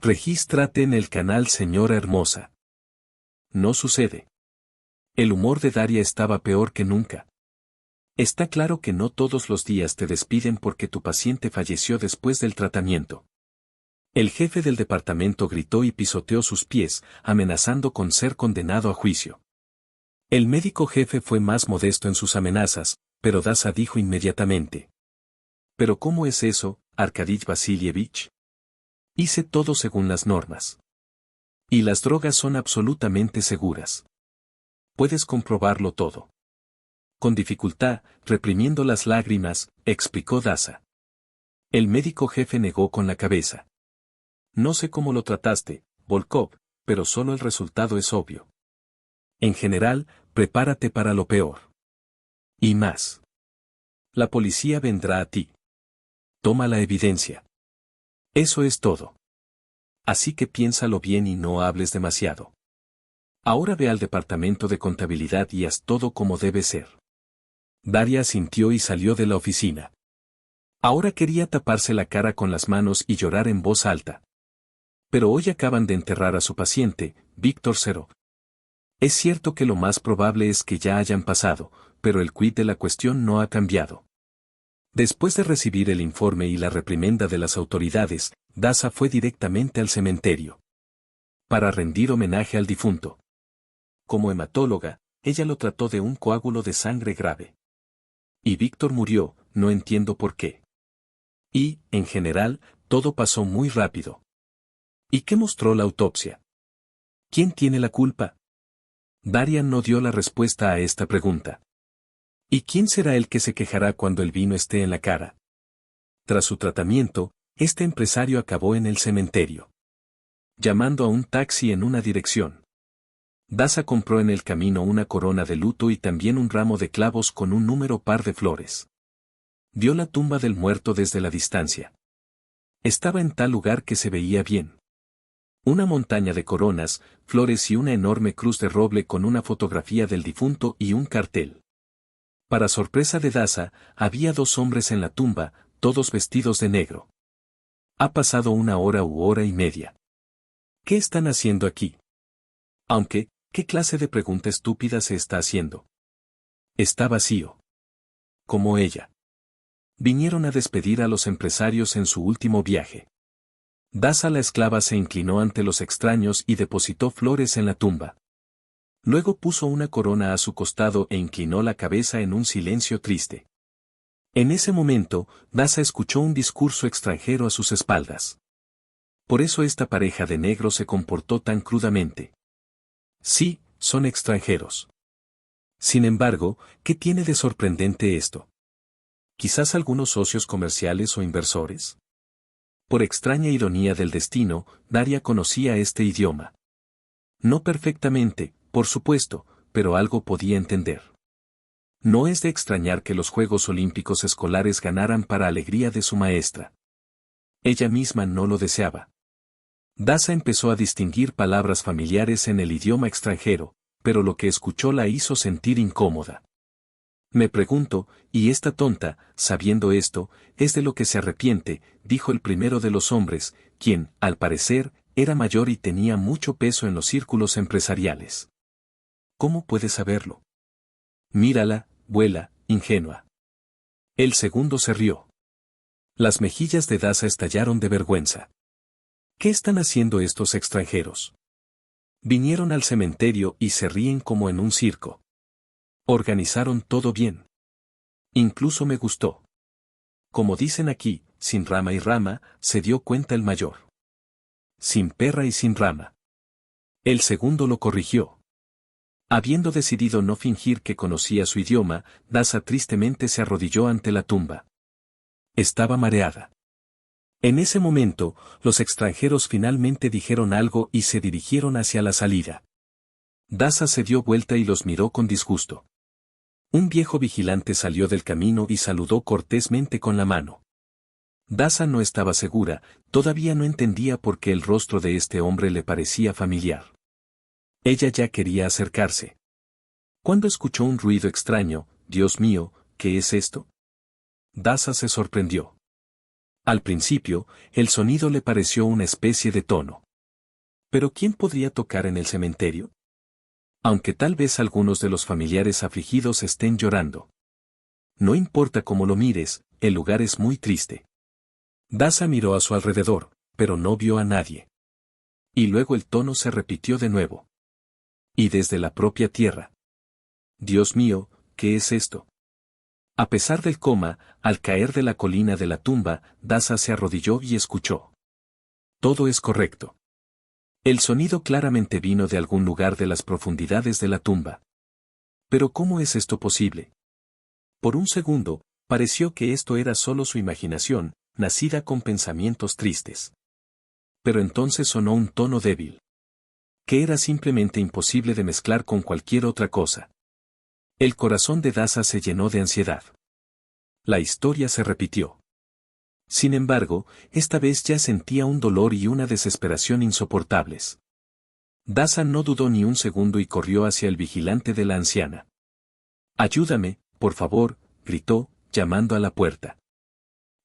Regístrate en el canal, señora hermosa. No sucede. El humor de Daria estaba peor que nunca. Está claro que no todos los días te despiden porque tu paciente falleció después del tratamiento. El jefe del departamento gritó y pisoteó sus pies, amenazando con ser condenado a juicio. El médico jefe fue más modesto en sus amenazas, pero Daza dijo inmediatamente. ¿Pero cómo es eso, Arkady Vasilievich? Hice todo según las normas. Y las drogas son absolutamente seguras. Puedes comprobarlo todo. Con dificultad, reprimiendo las lágrimas, explicó Daza. El médico jefe negó con la cabeza. No sé cómo lo trataste, Volkov, pero solo el resultado es obvio. En general, prepárate para lo peor. Y más. La policía vendrá a ti. Toma la evidencia. Eso es todo. Así que piénsalo bien y no hables demasiado. Ahora ve al departamento de contabilidad y haz todo como debe ser. Daria asintió y salió de la oficina. Ahora quería taparse la cara con las manos y llorar en voz alta. Pero hoy acaban de enterrar a su paciente, Víctor Serov. Es cierto que lo más probable es que ya hayan pasado, pero el quid de la cuestión no ha cambiado. Después de recibir el informe y la reprimenda de las autoridades, Daza fue directamente al cementerio. Para rendir homenaje al difunto. Como hematóloga, ella lo trató de un coágulo de sangre grave. Y Víctor murió, no entiendo por qué. Y, en general, todo pasó muy rápido. ¿Y qué mostró la autopsia? ¿Quién tiene la culpa? Daria no dio la respuesta a esta pregunta. ¿Y quién será el que se quejará cuando el vino esté en la cara? Tras su tratamiento, este empresario acabó en el cementerio. Llamando a un taxi en una dirección. Daza compró en el camino una corona de luto y también un ramo de clavos con un número par de flores. Vio la tumba del muerto desde la distancia. Estaba en tal lugar que se veía bien. Una montaña de coronas, flores y una enorme cruz de roble con una fotografía del difunto y un cartel. Para sorpresa de Daza, había dos hombres en la tumba, todos vestidos de negro. Ha pasado una hora u hora y media. ¿Qué están haciendo aquí? Aunque, ¿qué clase de pregunta estúpida se está haciendo? Está vacío. Como ella. Vinieron a despedir a los empresarios en su último viaje. Daza la esclava se inclinó ante los extraños y depositó flores en la tumba. Luego puso una corona a su costado e inclinó la cabeza en un silencio triste. En ese momento, Daza escuchó un discurso extranjero a sus espaldas. Por eso esta pareja de negros se comportó tan crudamente. Sí, son extranjeros. Sin embargo, ¿qué tiene de sorprendente esto? ¿Quizás algunos socios comerciales o inversores? Por extraña ironía del destino, Daria conocía este idioma. No perfectamente, por supuesto, pero algo podía entender. No es de extrañar que los Juegos Olímpicos Escolares ganaran para alegría de su maestra. Ella misma no lo deseaba. Daza empezó a distinguir palabras familiares en el idioma extranjero, pero lo que escuchó la hizo sentir incómoda. Me pregunto, ¿y esta tonta, sabiendo esto, es de lo que se arrepiente?, dijo el primero de los hombres, quien, al parecer, era mayor y tenía mucho peso en los círculos empresariales. ¿Cómo puede saberlo? Mírala, vuela, ingenua. El segundo se rió. Las mejillas de Daza estallaron de vergüenza. ¿Qué están haciendo estos extranjeros? Vinieron al cementerio y se ríen como en un circo. Organizaron todo bien. Incluso me gustó. Como dicen aquí, sin rama y rama, se dio cuenta el mayor. Sin perra y sin rama. El segundo lo corrigió. Habiendo decidido no fingir que conocía su idioma, Daza tristemente se arrodilló ante la tumba. Estaba mareada. En ese momento, los extranjeros finalmente dijeron algo y se dirigieron hacia la salida. Daza se dio vuelta y los miró con disgusto. Un viejo vigilante salió del camino y saludó cortésmente con la mano. Daza no estaba segura, todavía no entendía por qué el rostro de este hombre le parecía familiar. Ella ya quería acercarse. Cuando escuchó un ruido extraño, Dios mío, ¿qué es esto? Daza se sorprendió. Al principio, el sonido le pareció una especie de tono. ¿Pero quién podría tocar en el cementerio? Aunque tal vez algunos de los familiares afligidos estén llorando. No importa cómo lo mires, el lugar es muy triste. Daza miró a su alrededor, pero no vio a nadie. Y luego el tono se repitió de nuevo. Y desde la propia tierra. Dios mío, ¿qué es esto? A pesar del coma, al caer de la colina de la tumba, Daza se arrodilló y escuchó. Todo es correcto. El sonido claramente vino de algún lugar de las profundidades de la tumba. Pero ¿cómo es esto posible? Por un segundo, pareció que esto era solo su imaginación, nacida con pensamientos tristes. Pero entonces sonó un tono débil. Que era simplemente imposible de mezclar con cualquier otra cosa. El corazón de Daza se llenó de ansiedad. La historia se repitió. Sin embargo, esta vez ya sentía un dolor y una desesperación insoportables. Daza no dudó ni un segundo y corrió hacia el vigilante de la anciana. «Ayúdame, por favor», gritó, llamando a la puerta.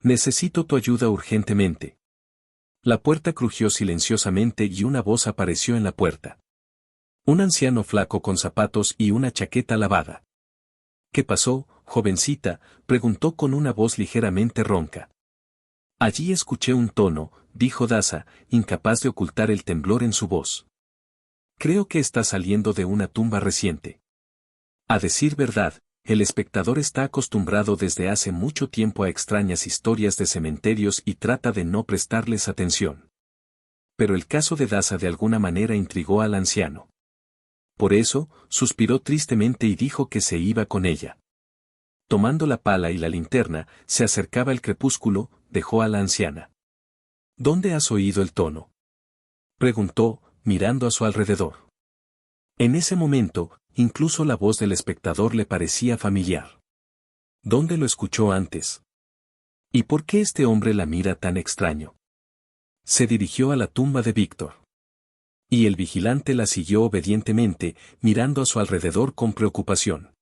«Necesito tu ayuda urgentemente». La puerta crujió silenciosamente y una voz apareció en la puerta. Un anciano flaco con zapatos y una chaqueta lavada. «¿Qué pasó, jovencita?», preguntó con una voz ligeramente ronca. «Allí escuché un tono», dijo Daza, incapaz de ocultar el temblor en su voz. «Creo que está saliendo de una tumba reciente». A decir verdad, el espectador está acostumbrado desde hace mucho tiempo a extrañas historias de cementerios y trata de no prestarles atención. Pero el caso de Daza de alguna manera intrigó al anciano. Por eso, suspiró tristemente y dijo que se iba con ella. Tomando la pala y la linterna, se acercaba el crepúsculo, dejó a la anciana. «¿Dónde has oído el tono?», preguntó, mirando a su alrededor. En ese momento, incluso la voz del espectador le parecía familiar. ¿Dónde lo escuchó antes? ¿Y por qué este hombre la mira tan extraño? Se dirigió a la tumba de Víctor. Y el vigilante la siguió obedientemente, mirando a su alrededor con preocupación.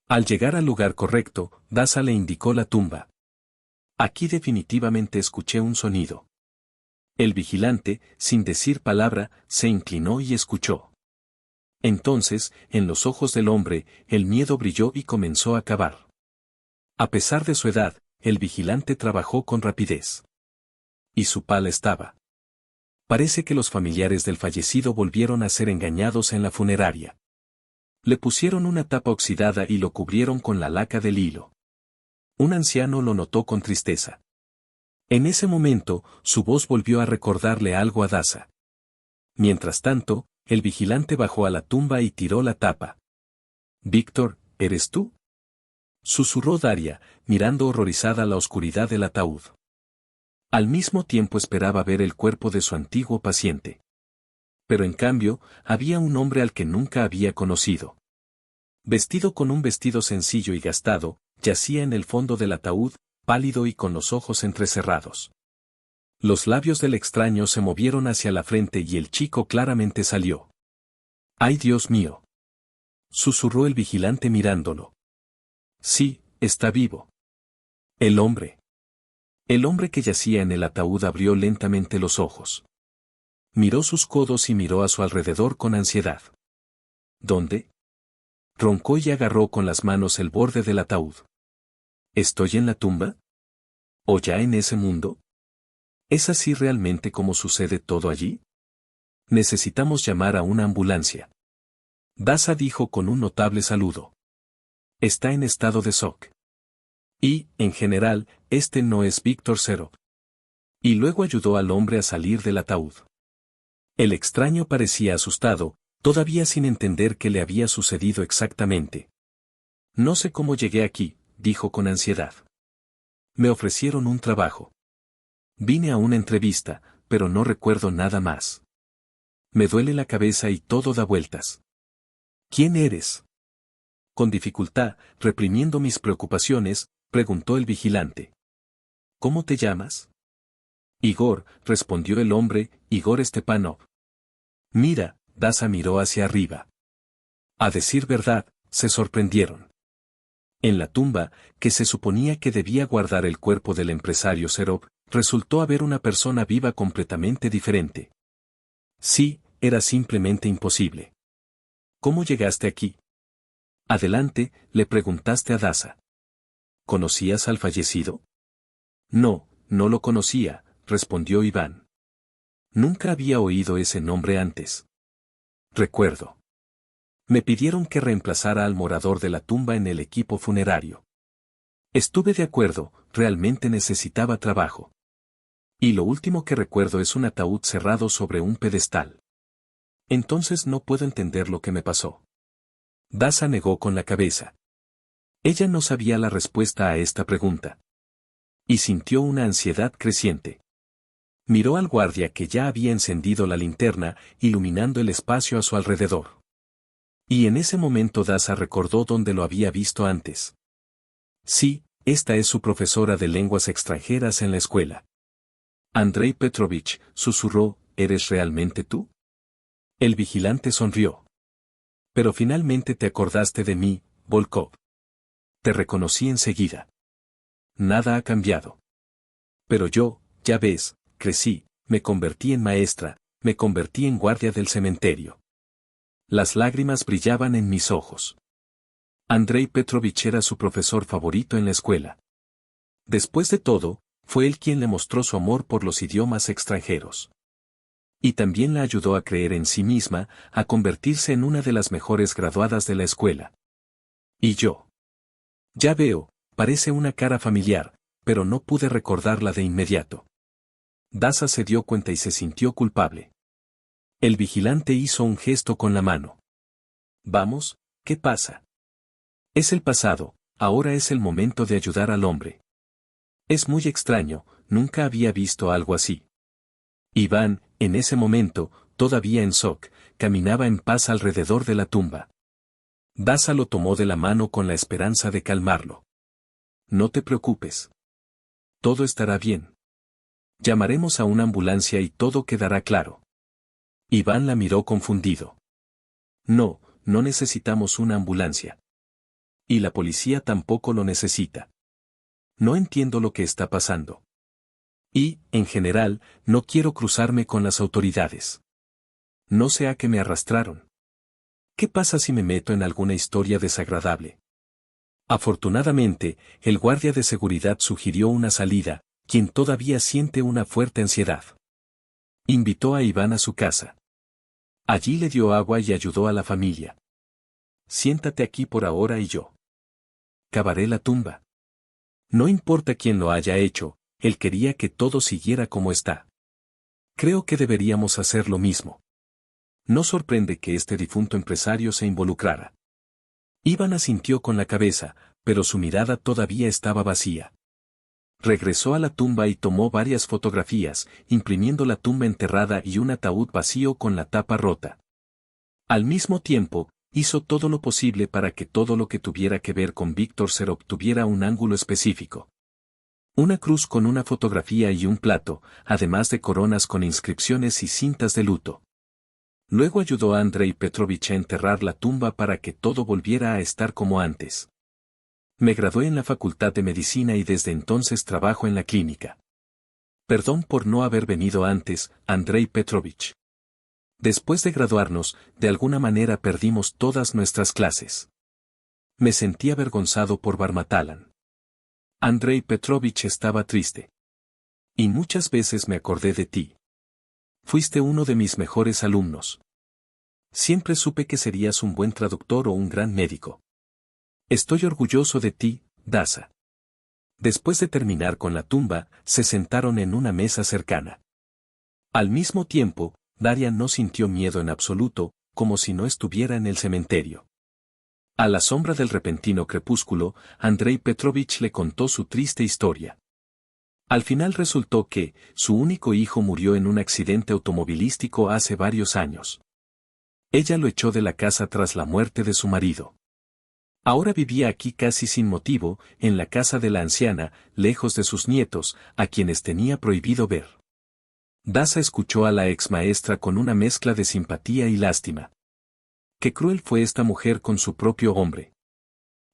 Al llegar al lugar correcto, Daza le indicó la tumba. «Aquí definitivamente escuché un sonido». El vigilante, sin decir palabra, se inclinó y escuchó. Entonces, en los ojos del hombre, el miedo brilló y comenzó a cavar. A pesar de su edad, el vigilante trabajó con rapidez. Y su pala estaba. Parece que los familiares del fallecido volvieron a ser engañados en la funeraria. Le pusieron una tapa oxidada y lo cubrieron con la laca del hilo. Un anciano lo notó con tristeza. En ese momento, su voz volvió a recordarle algo a Daza. Mientras tanto, el vigilante bajó a la tumba y tiró la tapa. «Víctor, ¿eres tú?», susurró Daria, mirando horrorizada la oscuridad del ataúd. Al mismo tiempo esperaba ver el cuerpo de su antiguo paciente. Pero en cambio, había un hombre al que nunca había conocido. Vestido con un vestido sencillo y gastado, yacía en el fondo del ataúd, pálido y con los ojos entrecerrados. Los labios del extraño se movieron hacia la frente y el chico claramente salió. «¡Ay, Dios mío!», susurró el vigilante mirándolo. «Sí, está vivo». El hombre que yacía en el ataúd abrió lentamente los ojos. Miró sus codos y miró a su alrededor con ansiedad. «¿Dónde?», roncó y agarró con las manos el borde del ataúd. «¿Estoy en la tumba? ¿O ya en ese mundo? ¿Es así realmente como sucede todo allí? Necesitamos llamar a una ambulancia». Daza dijo con un notable saludo. «Está en estado de shock. Y, en general, este no es Víctor Serov». Y luego ayudó al hombre a salir del ataúd. El extraño parecía asustado, todavía sin entender qué le había sucedido exactamente. «No sé cómo llegué aquí», dijo con ansiedad. «Me ofrecieron un trabajo. Vine a una entrevista, pero no recuerdo nada más. Me duele la cabeza y todo da vueltas». «¿Quién eres?». Con dificultad, reprimiendo mis preocupaciones, preguntó el vigilante. «¿Cómo te llamas?». «Igor», respondió el hombre, «Igor Stepanov». «Mira», Daza miró hacia arriba. A decir verdad, se sorprendieron. En la tumba, que se suponía que debía guardar el cuerpo del empresario Serov, resultó haber una persona viva completamente diferente. Sí, era simplemente imposible. ¿Cómo llegaste aquí? Adelante, le preguntaste a Daza. ¿Conocías al fallecido? No, no lo conocía, respondió Iván. Nunca había oído ese nombre antes. Recuerdo. Me pidieron que reemplazara al morador de la tumba en el equipo funerario. Estuve de acuerdo, realmente necesitaba trabajo. Y lo último que recuerdo es un ataúd cerrado sobre un pedestal. Entonces no puedo entender lo que me pasó. Daza negó con la cabeza. Ella no sabía la respuesta a esta pregunta. Y sintió una ansiedad creciente. Miró al guardia que ya había encendido la linterna, iluminando el espacio a su alrededor. Y en ese momento Daza recordó dónde lo había visto antes. Sí, esta es su profesora de lenguas extranjeras en la escuela. Andrei Petrovich, susurró, ¿eres realmente tú? El vigilante sonrió. Pero finalmente te acordaste de mí, Volkov. Te reconocí enseguida. Nada ha cambiado. Pero yo, ya ves, crecí, me convertí en maestra, me convertí en guardia del cementerio. Las lágrimas brillaban en mis ojos. Andrei Petrovich era su profesor favorito en la escuela. Después de todo, fue él quien le mostró su amor por los idiomas extranjeros. Y también la ayudó a creer en sí misma, a convertirse en una de las mejores graduadas de la escuela. ¿Y yo? Ya veo, parece una cara familiar, pero no pude recordarla de inmediato. Daza se dio cuenta y se sintió culpable. El vigilante hizo un gesto con la mano. Vamos, ¿qué pasa? Es el pasado, ahora es el momento de ayudar al hombre. Es muy extraño, nunca había visto algo así. Iván, en ese momento, todavía en shock, caminaba en paz alrededor de la tumba. Daza lo tomó de la mano con la esperanza de calmarlo. No te preocupes. Todo estará bien. Llamaremos a una ambulancia y todo quedará claro. Iván la miró confundido. No, no necesitamos una ambulancia. Y la policía tampoco lo necesita. No entiendo lo que está pasando. Y, en general, no quiero cruzarme con las autoridades. No sé a qué me arrastraron. ¿Qué pasa si me meto en alguna historia desagradable? Afortunadamente, el guardia de seguridad sugirió una salida, quien todavía siente una fuerte ansiedad. Invitó a Iván a su casa. Allí le dio agua y ayudó a la familia. Siéntate aquí por ahora y yo cavaré la tumba. No importa quién lo haya hecho, él quería que todo siguiera como está. Creo que deberíamos hacer lo mismo. No sorprende que este difunto empresario se involucrara. Iván asintió con la cabeza, pero su mirada todavía estaba vacía. Regresó a la tumba y tomó varias fotografías, imprimiendo la tumba enterrada y un ataúd vacío con la tapa rota. Al mismo tiempo, hizo todo lo posible para que todo lo que tuviera que ver con Víctor Serov tuviera un ángulo específico. Una cruz con una fotografía y un plato, además de coronas con inscripciones y cintas de luto. Luego ayudó a Andrei Petrovich a enterrar la tumba para que todo volviera a estar como antes. Me gradué en la Facultad de Medicina y desde entonces trabajo en la clínica. Perdón por no haber venido antes, Andrei Petrovich. Después de graduarnos, de alguna manera perdimos todas nuestras clases. Me sentí avergonzado por Barmatalan. Andrei Petrovich estaba triste. Y muchas veces me acordé de ti. Fuiste uno de mis mejores alumnos. Siempre supe que serías un buen traductor o un gran médico. Estoy orgulloso de ti, Daza. Después de terminar con la tumba, se sentaron en una mesa cercana. Al mismo tiempo, Daria no sintió miedo en absoluto, como si no estuviera en el cementerio. A la sombra del repentino crepúsculo, Andrei Petrovich le contó su triste historia. Al final resultó que, su único hijo murió en un accidente automovilístico hace varios años. Ella lo echó de la casa tras la muerte de su marido. Ahora vivía aquí casi sin motivo, en la casa de la anciana, lejos de sus nietos, a quienes tenía prohibido ver. Daza escuchó a la ex maestra con una mezcla de simpatía y lástima. Qué cruel fue esta mujer con su propio hombre.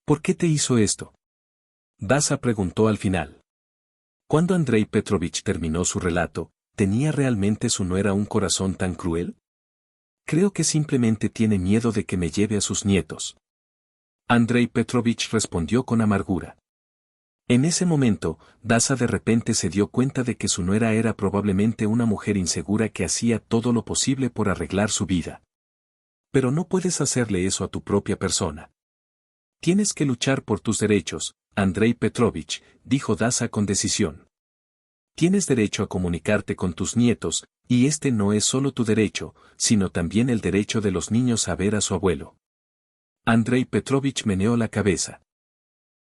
¿Por qué te hizo esto? Daza preguntó al final. Cuando Andrei Petrovich terminó su relato, ¿tenía realmente su nuera un corazón tan cruel? Creo que simplemente tiene miedo de que me lleve a sus nietos. Andrei Petrovich respondió con amargura. En ese momento, Dasa de repente se dio cuenta de que su nuera era probablemente una mujer insegura que hacía todo lo posible por arreglar su vida. Pero no puedes hacerle eso a tu propia persona. Tienes que luchar por tus derechos, Andrei Petrovich, dijo Dasa con decisión. Tienes derecho a comunicarte con tus nietos, y este no es solo tu derecho, sino también el derecho de los niños a ver a su abuelo. Andrei Petrovich meneó la cabeza.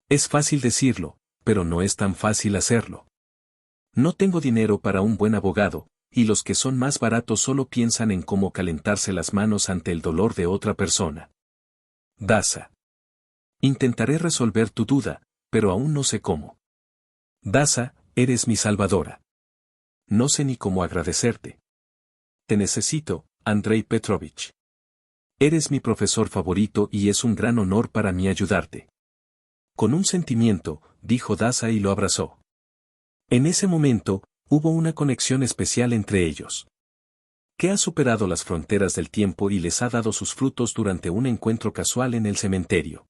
Es fácil decirlo, pero no es tan fácil hacerlo. No tengo dinero para un buen abogado, y los que son más baratos solo piensan en cómo calentarse las manos ante el dolor de otra persona. Dasa. Intentaré resolver tu duda, pero aún no sé cómo. Dasa, eres mi salvadora. No sé ni cómo agradecerte. Te necesito, Andrei Petrovich. Eres mi profesor favorito y es un gran honor para mí ayudarte. Con un sentimiento, dijo Dasa y lo abrazó. En ese momento, hubo una conexión especial entre ellos. Que ha superado las fronteras del tiempo y les ha dado sus frutos durante un encuentro casual en el cementerio.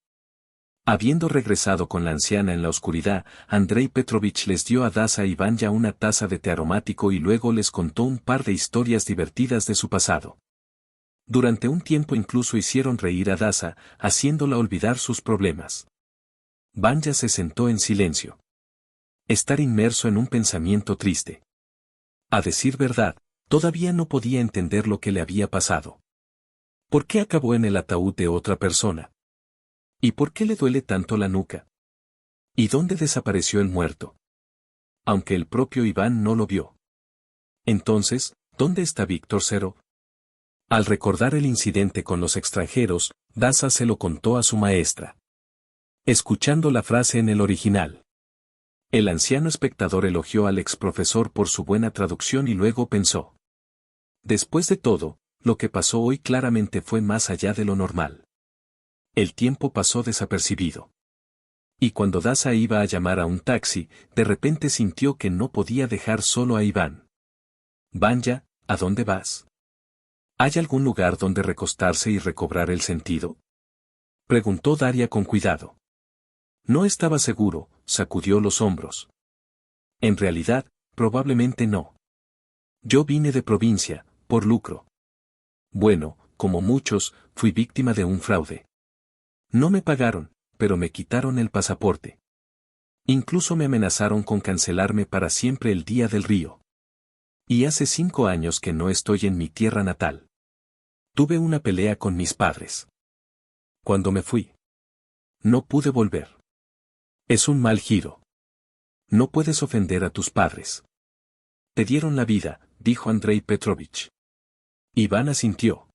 Habiendo regresado con la anciana en la oscuridad, Andrei Petrovich les dio a Dasa y Vanya una taza de té aromático y luego les contó un par de historias divertidas de su pasado. Durante un tiempo incluso hicieron reír a Dasa, haciéndola olvidar sus problemas. Vanya se sentó en silencio. Estar inmerso en un pensamiento triste. A decir verdad, todavía no podía entender lo que le había pasado. ¿Por qué acabó en el ataúd de otra persona? ¿Y por qué le duele tanto la nuca? ¿Y dónde desapareció el muerto? Aunque el propio Iván no lo vio. Entonces, ¿dónde está Víctor Cero? Al recordar el incidente con los extranjeros, Dasa se lo contó a su maestra. Escuchando la frase en el original. El anciano espectador elogió al ex profesor por su buena traducción y luego pensó. Después de todo, lo que pasó hoy claramente fue más allá de lo normal. El tiempo pasó desapercibido. Y cuando Dasa iba a llamar a un taxi, de repente sintió que no podía dejar solo a Iván. Vanya, ¿a dónde vas? ¿Hay algún lugar donde recostarse y recobrar el sentido? Preguntó Daria con cuidado. No estaba seguro, sacudió los hombros. En realidad, probablemente no. Yo vine de provincia, por lucro. Bueno, como muchos, fui víctima de un fraude. No me pagaron, pero me quitaron el pasaporte. Incluso me amenazaron con cancelarme para siempre el Día del Río. Y hace 5 años que no estoy en mi tierra natal. Tuve una pelea con mis padres. Cuando me fui, no pude volver. Es un mal giro. No puedes ofender a tus padres. Te dieron la vida, dijo Andrei Petrovich. Iván asintió.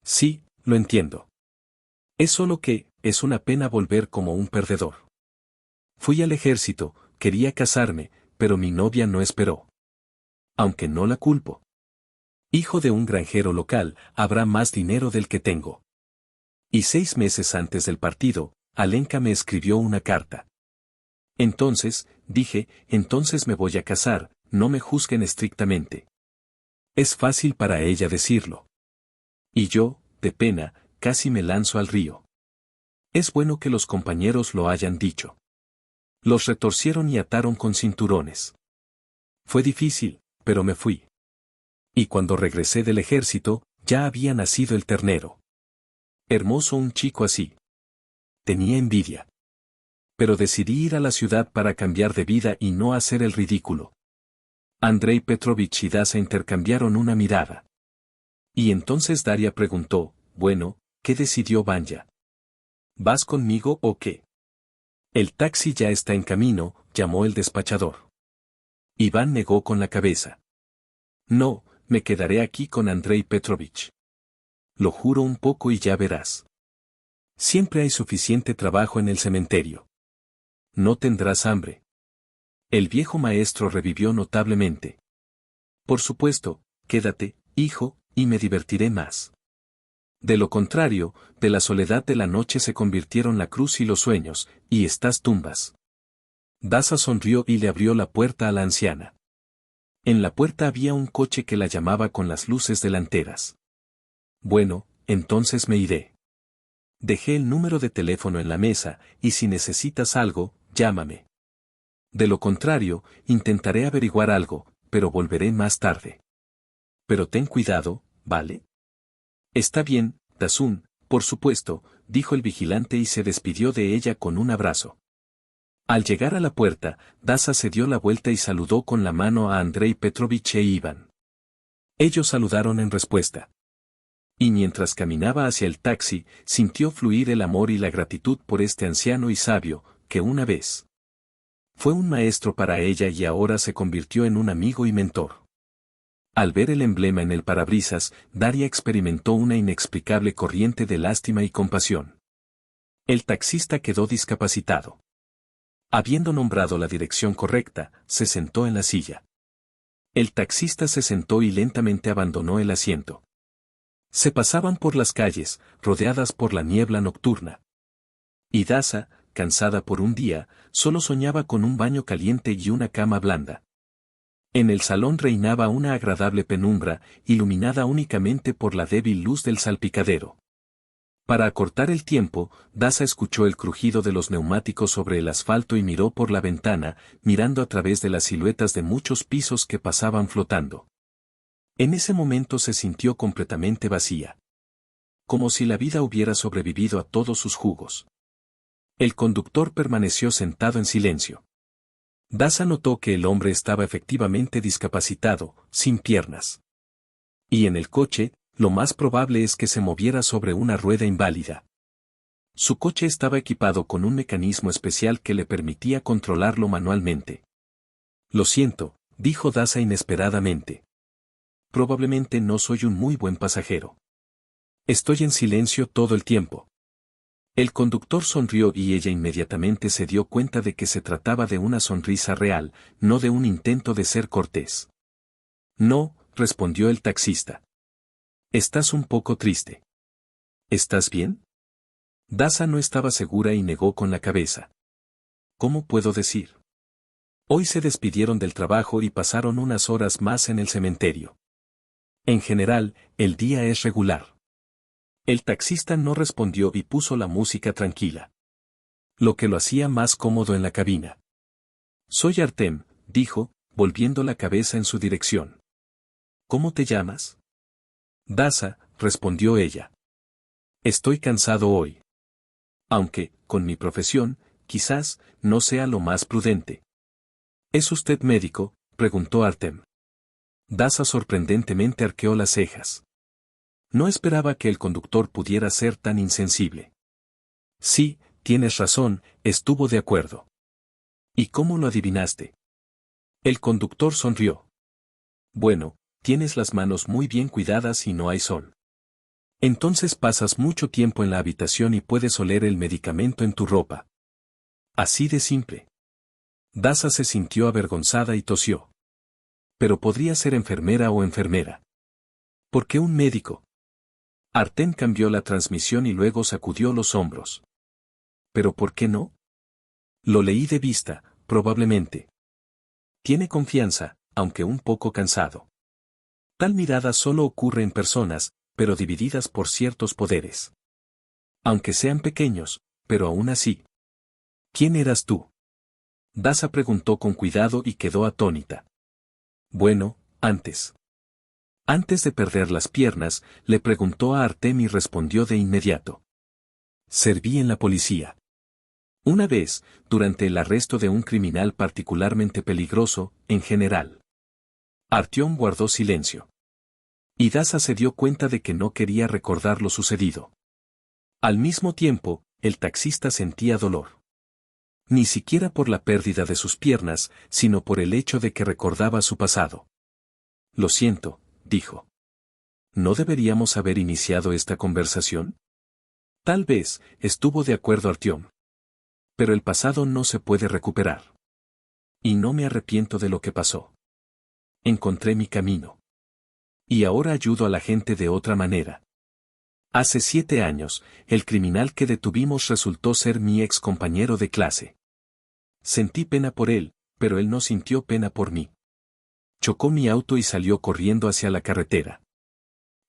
Sí, lo entiendo. Es solo que, es una pena volver como un perdedor. Fui al ejército, quería casarme, pero mi novia no esperó. Aunque no la culpo. Hijo de un granjero local, habrá más dinero del que tengo. Y 6 meses antes del partido, Alenka me escribió una carta. Entonces, dije, entonces me voy a casar, no me juzguen estrictamente. Es fácil para ella decirlo. Y yo, de pena, casi me lanzo al río. Es bueno que los compañeros lo hayan dicho. Los retorcieron y ataron con cinturones. Fue difícil, pero me fui. Y cuando regresé del ejército, ya había nacido el ternero. Hermoso un chico así. Tenía envidia. Pero decidí ir a la ciudad para cambiar de vida y no hacer el ridículo. Andrei Petrovich y Dasa intercambiaron una mirada. Y entonces Daria preguntó, bueno, ¿qué decidió Vanya? ¿Vas conmigo o qué? El taxi ya está en camino, llamó el despachador. Iván negó con la cabeza. No, me quedaré aquí con Andrei Petrovich. Lo juro un poco y ya verás. Siempre hay suficiente trabajo en el cementerio. No tendrás hambre. El viejo maestro revivió notablemente. Por supuesto, quédate, hijo, y me divertiré más. De lo contrario, de la soledad de la noche se convirtieron la cruz y los sueños, y estas tumbas. Daza sonrió y le abrió la puerta a la anciana. En la puerta había un coche que la llamaba con las luces delanteras. Bueno, entonces me iré. Dejé el número de teléfono en la mesa, y si necesitas algo, llámame. De lo contrario, intentaré averiguar algo, pero volveré más tarde. Pero ten cuidado, ¿vale? Está bien, Dazun, por supuesto, dijo el vigilante y se despidió de ella con un abrazo. Al llegar a la puerta, Daza se dio la vuelta y saludó con la mano a Andrei Petrovich e Iván. Ellos saludaron en respuesta. Y mientras caminaba hacia el taxi, sintió fluir el amor y la gratitud por este anciano y sabio, que una vez fue un maestro para ella y ahora se convirtió en un amigo y mentor. Al ver el emblema en el parabrisas, Daria experimentó una inexplicable corriente de lástima y compasión. El taxista quedó discapacitado. Habiendo nombrado la dirección correcta, se sentó en la silla. El taxista se sentó y lentamente abandonó el asiento. Se pasaban por las calles, rodeadas por la niebla nocturna. Y Daza, cansada por un día, solo soñaba con un baño caliente y una cama blanda. En el salón reinaba una agradable penumbra, iluminada únicamente por la débil luz del salpicadero. Para acortar el tiempo, Daza escuchó el crujido de los neumáticos sobre el asfalto y miró por la ventana, mirando a través de las siluetas de muchos pisos que pasaban flotando. En ese momento se sintió completamente vacía. Como si la vida hubiera sobrevivido a todos sus jugos. El conductor permaneció sentado en silencio. Daza notó que el hombre estaba efectivamente discapacitado, sin piernas. Y en el coche, lo más probable es que se moviera sobre una rueda inválida. Su coche estaba equipado con un mecanismo especial que le permitía controlarlo manualmente. Lo siento, dijo Daza inesperadamente. Probablemente no soy un muy buen pasajero. Estoy en silencio todo el tiempo. El conductor sonrió y ella inmediatamente se dio cuenta de que se trataba de una sonrisa real, no de un intento de ser cortés. No, respondió el taxista. Estás un poco triste. ¿Estás bien? Daza no estaba segura y negó con la cabeza. ¿Cómo puedo decir? Hoy se despidieron del trabajo y pasaron unas horas más en el cementerio. En general, el día es regular. El taxista no respondió y puso la música tranquila. Lo que lo hacía más cómodo en la cabina. Soy Artem, dijo, volviendo la cabeza en su dirección. ¿Cómo te llamas? Daza, respondió ella. Estoy cansado hoy. Aunque, con mi profesión, quizás, no sea lo más prudente. ¿Es usted médico?, preguntó Artem. Daza sorprendentemente arqueó las cejas. No esperaba que el conductor pudiera ser tan insensible. Sí, tienes razón, estuvo de acuerdo. ¿Y cómo lo adivinaste? El conductor sonrió. Bueno, tienes las manos muy bien cuidadas y no hay sol. Entonces pasas mucho tiempo en la habitación y puedes oler el medicamento en tu ropa. Así de simple. Daza se sintió avergonzada y tosió. Pero podría ser enfermera o enfermera. ¿Por qué un médico? Artem cambió la transmisión y luego sacudió los hombros. ¿Pero por qué no? Lo leí de vista, probablemente. Tiene confianza, aunque un poco cansado. Tal mirada solo ocurre en personas, pero divididas por ciertos poderes. Aunque sean pequeños, pero aún así. ¿Quién eras tú? Daza preguntó con cuidado y quedó atónita. Bueno, antes. Antes de perder las piernas, le preguntó a Artem y respondió de inmediato. Serví en la policía. Una vez, durante el arresto de un criminal particularmente peligroso, en general. Artyom guardó silencio. Y Daza se dio cuenta de que no quería recordar lo sucedido. Al mismo tiempo, el taxista sentía dolor. Ni siquiera por la pérdida de sus piernas, sino por el hecho de que recordaba su pasado. Lo siento, dijo. ¿No deberíamos haber iniciado esta conversación? Tal vez, estuvo de acuerdo Artyom. Pero el pasado no se puede recuperar. Y no me arrepiento de lo que pasó. Encontré mi camino. Y ahora ayudo a la gente de otra manera. Hace 7 años, el criminal que detuvimos resultó ser mi ex compañero de clase. Sentí pena por él, pero él no sintió pena por mí. Chocó mi auto y salió corriendo hacia la carretera.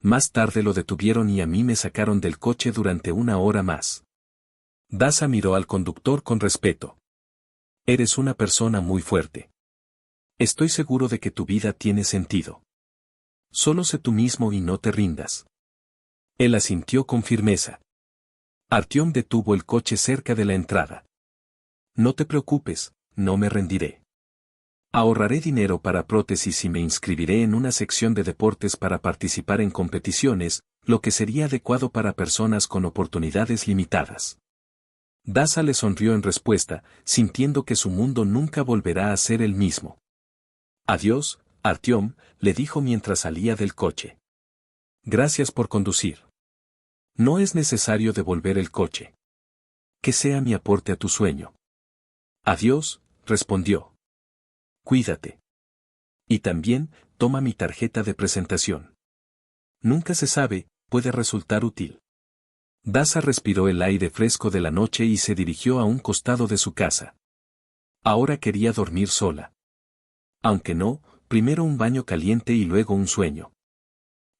Más tarde lo detuvieron y a mí me sacaron del coche durante 1 hora más. Daza miró al conductor con respeto. Eres una persona muy fuerte. Estoy seguro de que tu vida tiene sentido. Solo sé tú mismo y no te rindas. Él asintió con firmeza. Artyom detuvo el coche cerca de la entrada. No te preocupes, no me rendiré. Ahorraré dinero para prótesis y me inscribiré en una sección de deportes para participar en competiciones, lo que sería adecuado para personas con oportunidades limitadas. Daza le sonrió en respuesta, sintiendo que su mundo nunca volverá a ser el mismo. Adiós, Artyom, le dijo mientras salía del coche. Gracias por conducir. No es necesario devolver el coche. Que sea mi aporte a tu sueño. Adiós, respondió. Cuídate. Y también, toma mi tarjeta de presentación. Nunca se sabe, puede resultar útil. Daza respiró el aire fresco de la noche y se dirigió a un costado de su casa. Ahora quería dormir sola. Aunque no, primero un baño caliente y luego un sueño.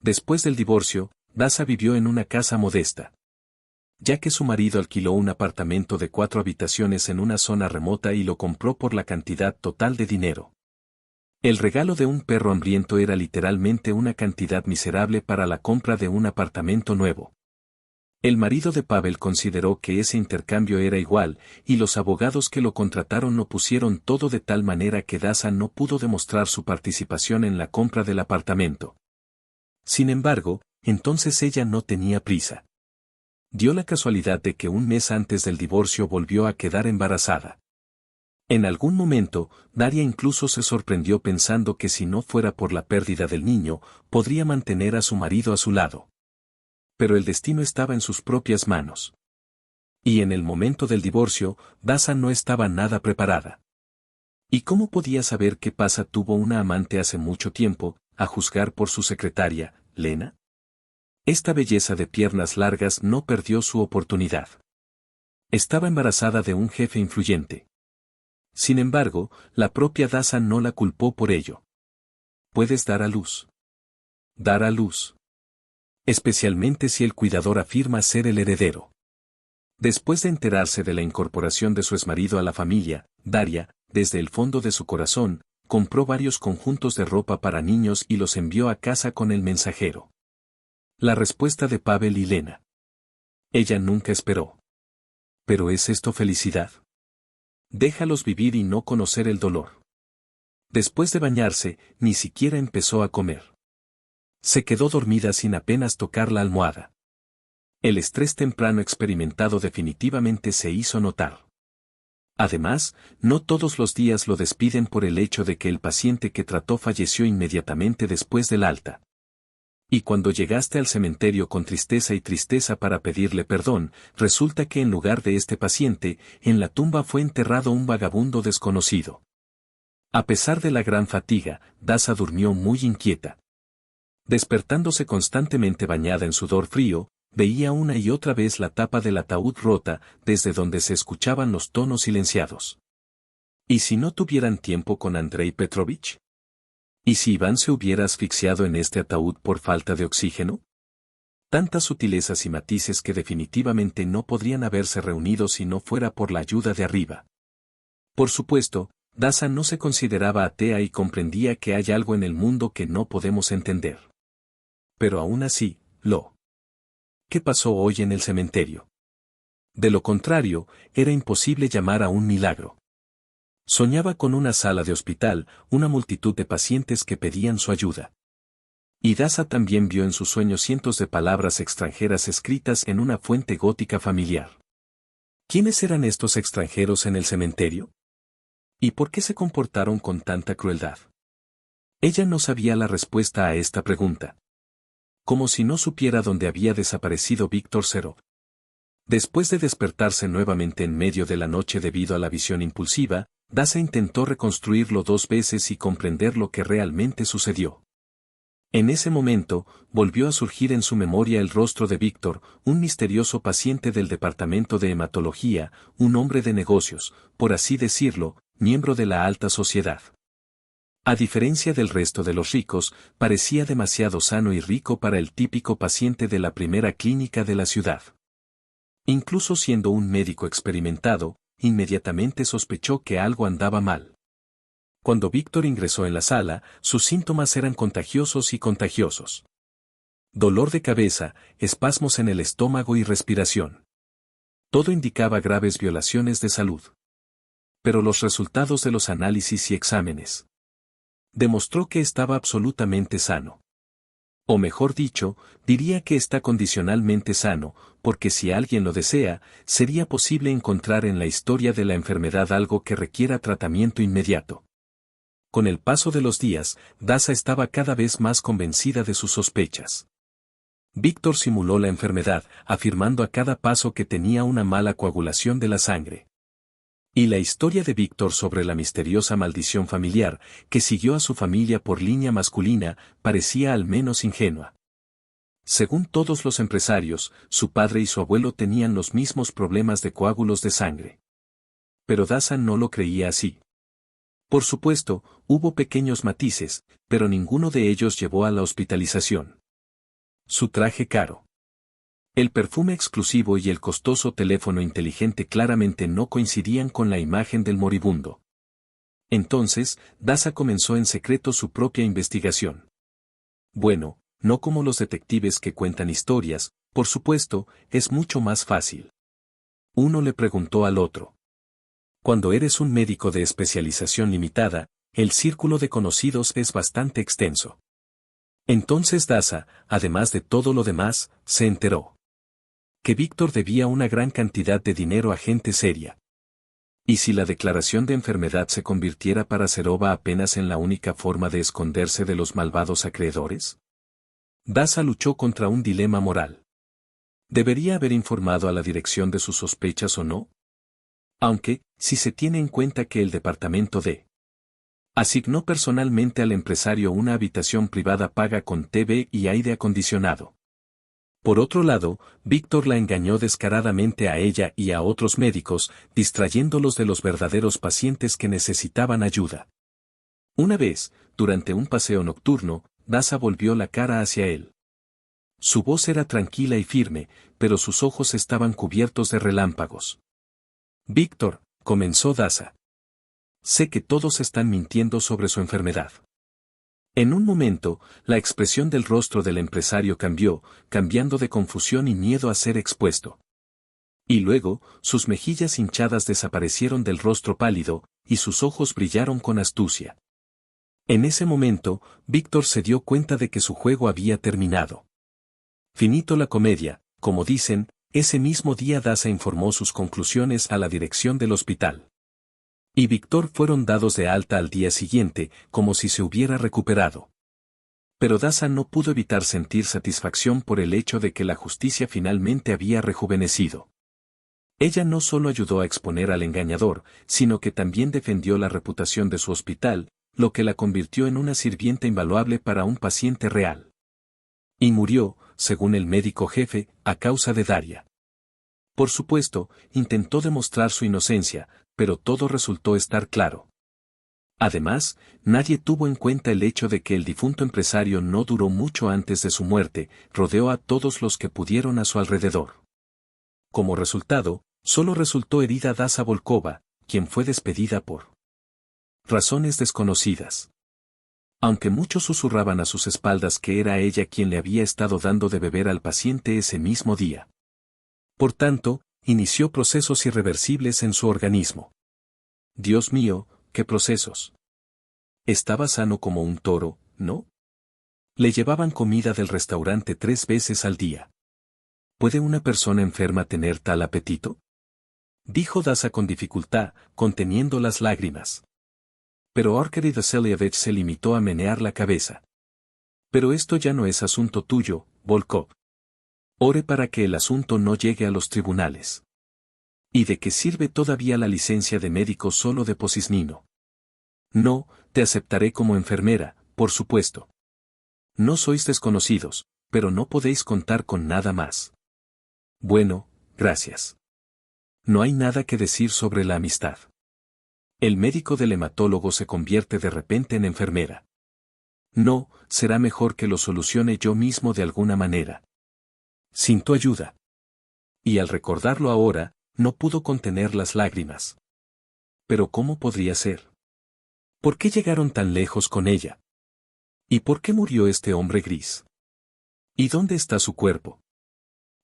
Después del divorcio, Daza vivió en una casa modesta. Ya que su marido alquiló un apartamento de 4 habitaciones en una zona remota y lo compró por la cantidad total de dinero. El regalo de un perro hambriento era literalmente una cantidad miserable para la compra de un apartamento nuevo. El marido de Pavel consideró que ese intercambio era igual, y los abogados que lo contrataron lo pusieron todo de tal manera que Daza no pudo demostrar su participación en la compra del apartamento. Sin embargo, entonces ella no tenía prisa. Dio la casualidad de que un mes antes del divorcio volvió a quedar embarazada. En algún momento, Daria incluso se sorprendió pensando que si no fuera por la pérdida del niño, podría mantener a su marido a su lado. Pero el destino estaba en sus propias manos. Y en el momento del divorcio, Daza no estaba nada preparada. ¿Y cómo podía saber que Pasa tuvo una amante hace mucho tiempo, a juzgar por su secretaria, Lena? Esta belleza de piernas largas no perdió su oportunidad. Estaba embarazada de un jefe influyente. Sin embargo, la propia Daza no la culpó por ello. Puedes dar a luz. Dar a luz. Especialmente si el cuidador afirma ser el heredero. Después de enterarse de la incorporación de su exmarido a la familia, Daria, desde el fondo de su corazón, compró varios conjuntos de ropa para niños y los envió a casa con el mensajero. La respuesta de Pavel y Lena. Ella nunca esperó. ¿Pero es esto felicidad? Déjalos vivir y no conocer el dolor. Después de bañarse, ni siquiera empezó a comer. Se quedó dormida sin apenas tocar la almohada. El estrés temprano experimentado definitivamente se hizo notar. Además, no todos los días lo despiden por el hecho de que el paciente que trató falleció inmediatamente después del alta. Y cuando llegaste al cementerio con tristeza y tristeza para pedirle perdón, resulta que en lugar de este paciente, en la tumba fue enterrado un vagabundo desconocido. A pesar de la gran fatiga, Daza durmió muy inquieta. Despertándose constantemente bañada en sudor frío, veía una y otra vez la tapa del ataúd rota, desde donde se escuchaban los tonos silenciados. ¿Y si no tuvieran tiempo con Andrei Petrovich? ¿Y si Iván se hubiera asfixiado en este ataúd por falta de oxígeno? Tantas sutilezas y matices que definitivamente no podrían haberse reunido si no fuera por la ayuda de arriba. Por supuesto, Daza no se consideraba atea y comprendía que hay algo en el mundo que no podemos entender. Pero aún así, ¿Qué pasó hoy en el cementerio? De lo contrario, era imposible llamar a un milagro. Soñaba con una sala de hospital, una multitud de pacientes que pedían su ayuda. Y Daza también vio en sus sueños cientos de palabras extranjeras escritas en una fuente gótica familiar. ¿Quiénes eran estos extranjeros en el cementerio? ¿Y por qué se comportaron con tanta crueldad? Ella no sabía la respuesta a esta pregunta. Como si no supiera dónde había desaparecido Víctor Serov. Después de despertarse nuevamente en medio de la noche debido a la visión impulsiva, Daza intentó reconstruirlo 2 veces y comprender lo que realmente sucedió. En ese momento, volvió a surgir en su memoria el rostro de Víctor, un misterioso paciente del departamento de hematología, un hombre de negocios, por así decirlo, miembro de la alta sociedad. A diferencia del resto de los ricos, parecía demasiado sano y rico para el típico paciente de la primera clínica de la ciudad. Incluso siendo un médico experimentado, inmediatamente sospechó que algo andaba mal. Cuando Víctor ingresó en la sala, sus síntomas eran contagiosos y contagiosos. Dolor de cabeza, espasmos en el estómago y respiración. Todo indicaba graves violaciones de salud. Pero los resultados de los análisis y exámenes demostró que estaba absolutamente sano. O mejor dicho, diría que está condicionalmente sano, porque si alguien lo desea, sería posible encontrar en la historia de la enfermedad algo que requiera tratamiento inmediato. Con el paso de los días, Daza estaba cada vez más convencida de sus sospechas. Víctor simuló la enfermedad, afirmando a cada paso que tenía una mala coagulación de la sangre. Y la historia de Víctor sobre la misteriosa maldición familiar, que siguió a su familia por línea masculina, parecía al menos ingenua. Según todos los empresarios, su padre y su abuelo tenían los mismos problemas de coágulos de sangre. Pero Daza no lo creía así. Por supuesto, hubo pequeños matices, pero ninguno de ellos llevó a la hospitalización. Su traje caro, el perfume exclusivo y el costoso teléfono inteligente claramente no coincidían con la imagen del moribundo. Entonces, Daza comenzó en secreto su propia investigación. Bueno, no como los detectives que cuentan historias, por supuesto, es mucho más fácil. Uno le preguntó al otro. Cuando eres un médico de especialización limitada, el círculo de conocidos es bastante extenso. Entonces Daza, además de todo lo demás, se enteró que Víctor debía una gran cantidad de dinero a gente seria. ¿Y si la declaración de enfermedad se convirtiera para Serova apenas en la única forma de esconderse de los malvados acreedores? Daza luchó contra un dilema moral. ¿Debería haber informado a la dirección de sus sospechas o no? Aunque, si se tiene en cuenta que el departamento de asignó personalmente al empresario una habitación privada paga con TV y aire acondicionado. Por otro lado, Víctor la engañó descaradamente a ella y a otros médicos, distrayéndolos de los verdaderos pacientes que necesitaban ayuda. Una vez, durante un paseo nocturno, Daza volvió la cara hacia él. Su voz era tranquila y firme, pero sus ojos estaban cubiertos de relámpagos. Víctor, comenzó Daza. Sé que todos están mintiendo sobre su enfermedad. En un momento, la expresión del rostro del empresario cambió, cambiando de confusión y miedo a ser expuesto. Y luego, sus mejillas hinchadas desaparecieron del rostro pálido, y sus ojos brillaron con astucia. En ese momento, Víctor se dio cuenta de que su juego había terminado. Finito la comedia, como dicen, ese mismo día Daza informó sus conclusiones a la dirección del hospital. Y Víctor fueron dados de alta al día siguiente, como si se hubiera recuperado. Pero Daza no pudo evitar sentir satisfacción por el hecho de que la justicia finalmente había rejuvenecido. Ella no solo ayudó a exponer al engañador, sino que también defendió la reputación de su hospital, lo que la convirtió en una sirvienta invaluable para un paciente real. Y murió, según el médico jefe, a causa de Daria. Por supuesto, intentó demostrar su inocencia, pero todo resultó estar claro. Además, nadie tuvo en cuenta el hecho de que el difunto empresario no duró mucho antes de su muerte, rodeó a todos los que pudieron a su alrededor. Como resultado, solo resultó herida Daza Volkova, quien fue despedida por razones desconocidas. Aunque muchos susurraban a sus espaldas que era ella quien le había estado dando de beber al paciente ese mismo día. Por tanto, inició procesos irreversibles en su organismo. Dios mío, ¿qué procesos? Estaba sano como un toro, ¿no? Le llevaban comida del restaurante 3 veces al día. ¿Puede una persona enferma tener tal apetito? Dijo Daza con dificultad, conteniendo las lágrimas. Pero Arkady Vasilievich se limitó a menear la cabeza. Pero esto ya no es asunto tuyo, Volkov. Ore para que el asunto no llegue a los tribunales. ¿Y de qué sirve todavía la licencia de médico solo de Posisnino? No, te aceptaré como enfermera, por supuesto. No sois desconocidos, pero no podéis contar con nada más. Bueno, gracias. No hay nada que decir sobre la amistad. El médico del hematólogo se convierte de repente en enfermera. No, será mejor que lo solucione yo mismo de alguna manera. Sin tu ayuda. Y al recordarlo ahora, no pudo contener las lágrimas. Pero ¿cómo podría ser? ¿Por qué llegaron tan lejos con ella? ¿Y por qué murió este hombre gris? ¿Y dónde está su cuerpo?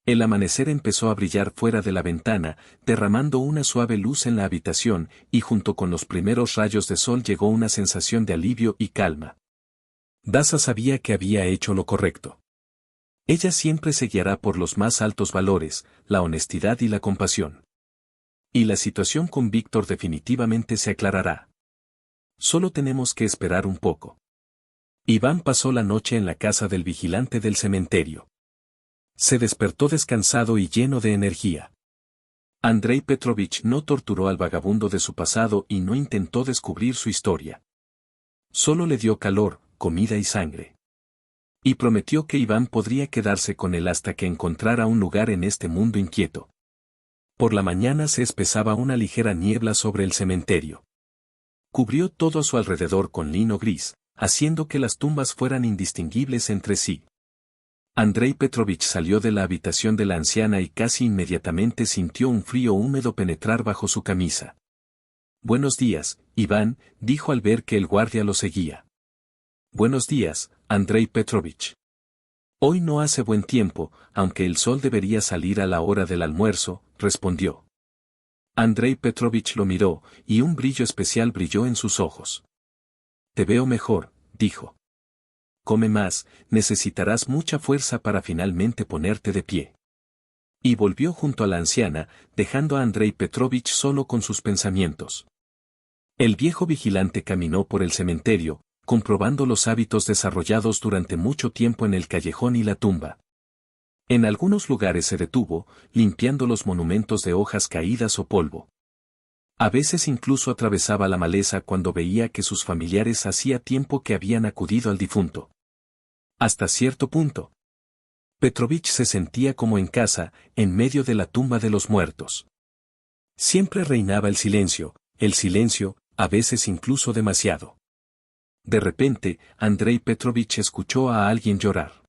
El amanecer empezó a brillar fuera de la ventana, derramando una suave luz en la habitación, y junto con los primeros rayos de sol llegó una sensación de alivio y calma. Daza sabía que había hecho lo correcto. Ella siempre se guiará por los más altos valores, la honestidad y la compasión. Y la situación con Víctor definitivamente se aclarará. Solo tenemos que esperar un poco. Iván pasó la noche en la casa del vigilante del cementerio. Se despertó descansado y lleno de energía. Andrei Petrovich no torturó al vagabundo de su pasado y no intentó descubrir su historia. Solo le dio calor, comida y sangre. Y prometió que Iván podría quedarse con él hasta que encontrara un lugar en este mundo inquieto. Por la mañana se espesaba una ligera niebla sobre el cementerio. Cubrió todo a su alrededor con lino gris, haciendo que las tumbas fueran indistinguibles entre sí. Andrei Petrovich salió de la habitación de la anciana y casi inmediatamente sintió un frío húmedo penetrar bajo su camisa. «Buenos días, Iván», dijo al ver que el guardia lo seguía. «Buenos días, Andrei Petrovich. Hoy no hace buen tiempo, aunque el sol debería salir a la hora del almuerzo», respondió. Andrei Petrovich lo miró, y un brillo especial brilló en sus ojos. «Te veo mejor», dijo. «Come más, necesitarás mucha fuerza para finalmente ponerte de pie». Y volvió junto a la anciana, dejando a Andrei Petrovich solo con sus pensamientos. El viejo vigilante caminó por el cementerio, comprobando los hábitos desarrollados durante mucho tiempo en el callejón y la tumba. En algunos lugares se detuvo, limpiando los monumentos de hojas caídas o polvo. A veces incluso atravesaba la maleza cuando veía que sus familiares hacía tiempo que habían acudido al difunto. Hasta cierto punto, Petrovich se sentía como en casa, en medio de la tumba de los muertos. Siempre reinaba el silencio, a veces incluso demasiado. De repente, Andrei Petrovich escuchó a alguien llorar.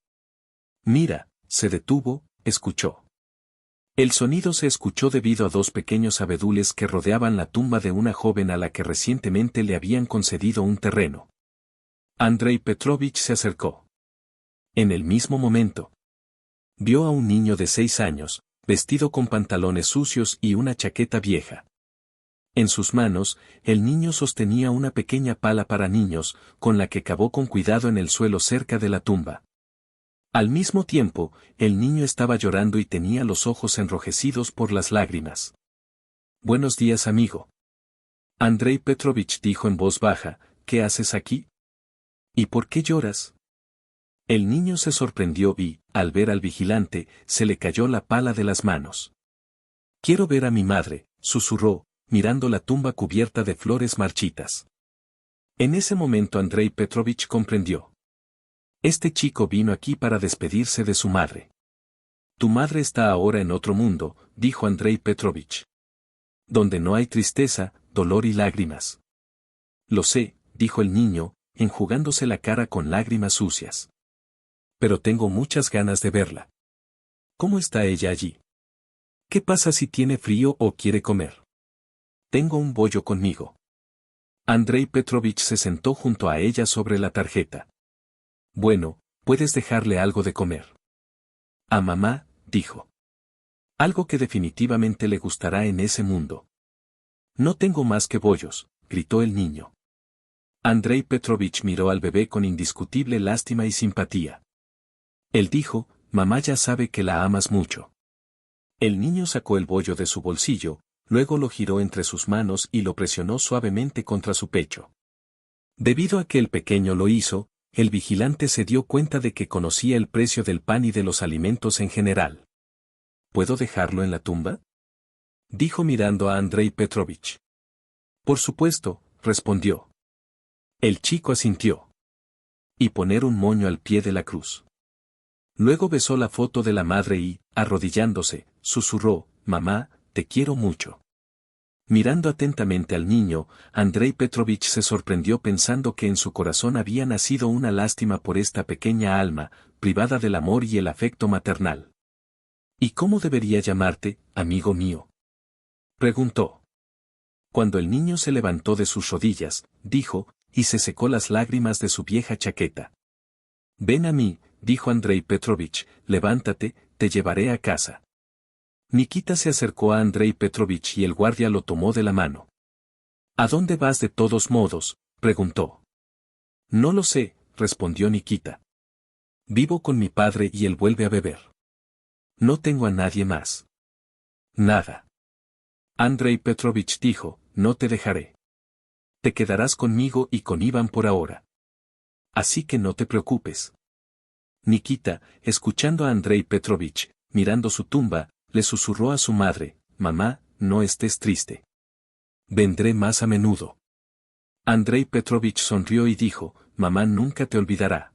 «Mira», se detuvo, escuchó. El sonido se escuchó debido a dos pequeños abedules que rodeaban la tumba de una joven a la que recientemente le habían concedido un terreno. Andrei Petrovich se acercó. En el mismo momento, vio a un niño de 6 años, vestido con pantalones sucios y una chaqueta vieja. En sus manos, el niño sostenía una pequeña pala para niños, con la que cavó con cuidado en el suelo cerca de la tumba. Al mismo tiempo, el niño estaba llorando y tenía los ojos enrojecidos por las lágrimas. «Buenos días, amigo». Andrei Petrovich dijo en voz baja, «¿Qué haces aquí? ¿Y por qué lloras?». El niño se sorprendió y, al ver al vigilante, se le cayó la pala de las manos. «Quiero ver a mi madre», susurró, mirando la tumba cubierta de flores marchitas. En ese momento Andrei Petrovich comprendió. Este chico vino aquí para despedirse de su madre. «Tu madre está ahora en otro mundo», dijo Andrei Petrovich. «Donde no hay tristeza, dolor y lágrimas». «Lo sé», dijo el niño, enjugándose la cara con lágrimas sucias. «Pero tengo muchas ganas de verla. ¿Cómo está ella allí? ¿Qué pasa si tiene frío o quiere comer? Tengo un bollo conmigo». Andrei Petrovich se sentó junto a ella sobre la tarjeta. «Bueno, puedes dejarle algo de comer». «A mamá», dijo. «Algo que definitivamente le gustará en ese mundo». «No tengo más que bollos», gritó el niño. Andrei Petrovich miró al bebé con indiscutible lástima y simpatía. Él dijo, «Mamá ya sabe que la amas mucho». El niño sacó el bollo de su bolsillo, luego lo giró entre sus manos y lo presionó suavemente contra su pecho. Debido a que el pequeño lo hizo, el vigilante se dio cuenta de que conocía el precio del pan y de los alimentos en general. «¿Puedo dejarlo en la tumba?», dijo mirando a Andrei Petrovich. «Por supuesto», respondió. El chico asintió. Y poner un moño al pie de la cruz. Luego besó la foto de la madre y, arrodillándose, susurró, «Mamá, te quiero mucho». Mirando atentamente al niño, Andrei Petrovich se sorprendió pensando que en su corazón había nacido una lástima por esta pequeña alma, privada del amor y el afecto maternal. «¿Y cómo debería llamarte, amigo mío?», preguntó. Cuando el niño se levantó de sus rodillas, dijo, y se secó las lágrimas de su vieja chaqueta. «Ven a mí», dijo Andrei Petrovich, «levántate, te llevaré a casa». Nikita se acercó a Andrei Petrovich y el guardia lo tomó de la mano. «¿A dónde vas de todos modos?», preguntó. «No lo sé», respondió Nikita. «Vivo con mi padre y él vuelve a beber. No tengo a nadie más». «Nada». Andrei Petrovich dijo, «No te dejaré. Te quedarás conmigo y con Iván por ahora. Así que no te preocupes». Nikita, escuchando a Andrei Petrovich, mirando su tumba, le susurró a su madre, «Mamá, no estés triste. Vendré más a menudo». Andrei Petrovich sonrió y dijo, «Mamá nunca te olvidará.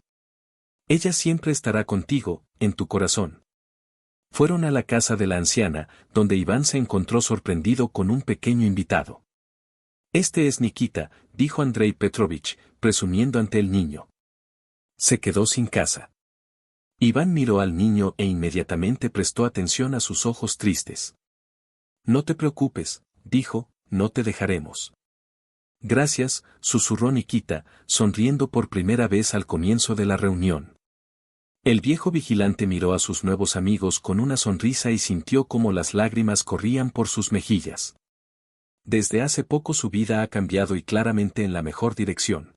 Ella siempre estará contigo, en tu corazón». Fueron a la casa de la anciana, donde Iván se encontró sorprendido con un pequeño invitado. «Este es Nikita», dijo Andrei Petrovich, presumiendo ante el niño. Se quedó sin casa. Iván miró al niño e inmediatamente prestó atención a sus ojos tristes. «No te preocupes», dijo, «no te dejaremos». «Gracias», susurró Nikita, sonriendo por primera vez al comienzo de la reunión. El viejo vigilante miró a sus nuevos amigos con una sonrisa y sintió cómo las lágrimas corrían por sus mejillas. Desde hace poco su vida ha cambiado y claramente en la mejor dirección.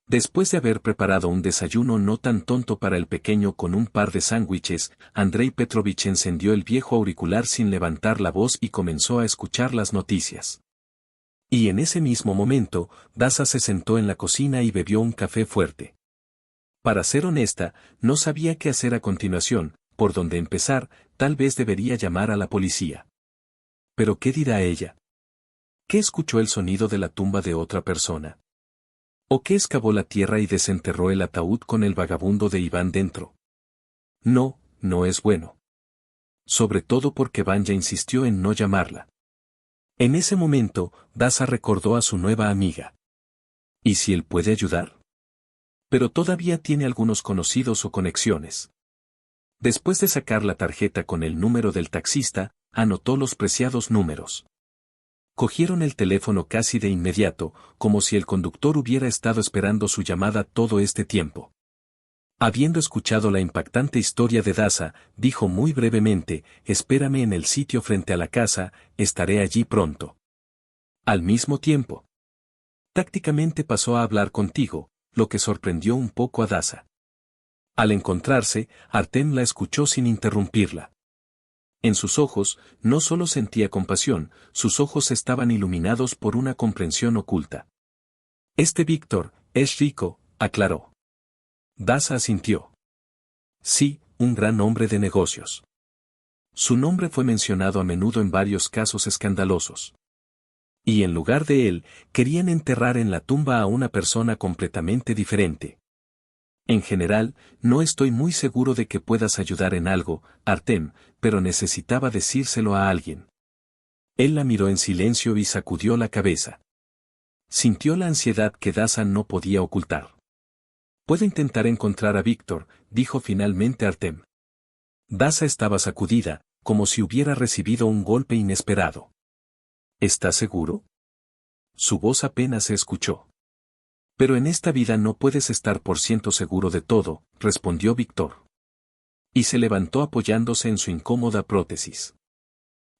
Después de haber preparado un desayuno no tan tonto para el pequeño con un par de sándwiches, Andrei Petrovich encendió el viejo auricular sin levantar la voz y comenzó a escuchar las noticias. Y en ese mismo momento, Dasa se sentó en la cocina y bebió un café fuerte. Para ser honesta, no sabía qué hacer a continuación, por dónde empezar, tal vez debería llamar a la policía. ¿Pero qué dirá ella? ¿Qué escuchó el sonido de la tumba de otra persona? ¿O qué excavó la tierra y desenterró el ataúd con el vagabundo de Iván dentro? No, no es bueno. Sobre todo porque Vanya insistió en no llamarla. En ese momento, Dasa recordó a su nueva amiga. ¿Y si él puede ayudar? Pero todavía tiene algunos conocidos o conexiones. Después de sacar la tarjeta con el número del taxista, anotó los preciados números. Cogieron el teléfono casi de inmediato, como si el conductor hubiera estado esperando su llamada todo este tiempo. Habiendo escuchado la impactante historia de Dasa, dijo muy brevemente, «Espérame en el sitio frente a la casa, estaré allí pronto». Al mismo tiempo, tácticamente pasó a hablar contigo, lo que sorprendió un poco a Dasa. Al encontrarse, Artem la escuchó sin interrumpirla. En sus ojos, no solo sentía compasión, sus ojos estaban iluminados por una comprensión oculta. «Este Víctor, es rico», aclaró. Dasa asintió. «Sí, un gran hombre de negocios». Su nombre fue mencionado a menudo en varios casos escandalosos. Y en lugar de él, querían enterrar en la tumba a una persona completamente diferente. «En general, no estoy muy seguro de que puedas ayudar en algo, Artem, pero necesitaba decírselo a alguien». Él la miró en silencio y sacudió la cabeza. Sintió la ansiedad que Dasa no podía ocultar. «Puedo intentar encontrar a Víctor», dijo finalmente Artem. Dasa estaba sacudida, como si hubiera recibido un golpe inesperado. «¿Estás seguro?». Su voz apenas se escuchó. «Pero en esta vida no puedes estar por ciento seguro de todo», respondió Víctor. Y se levantó apoyándose en su incómoda prótesis.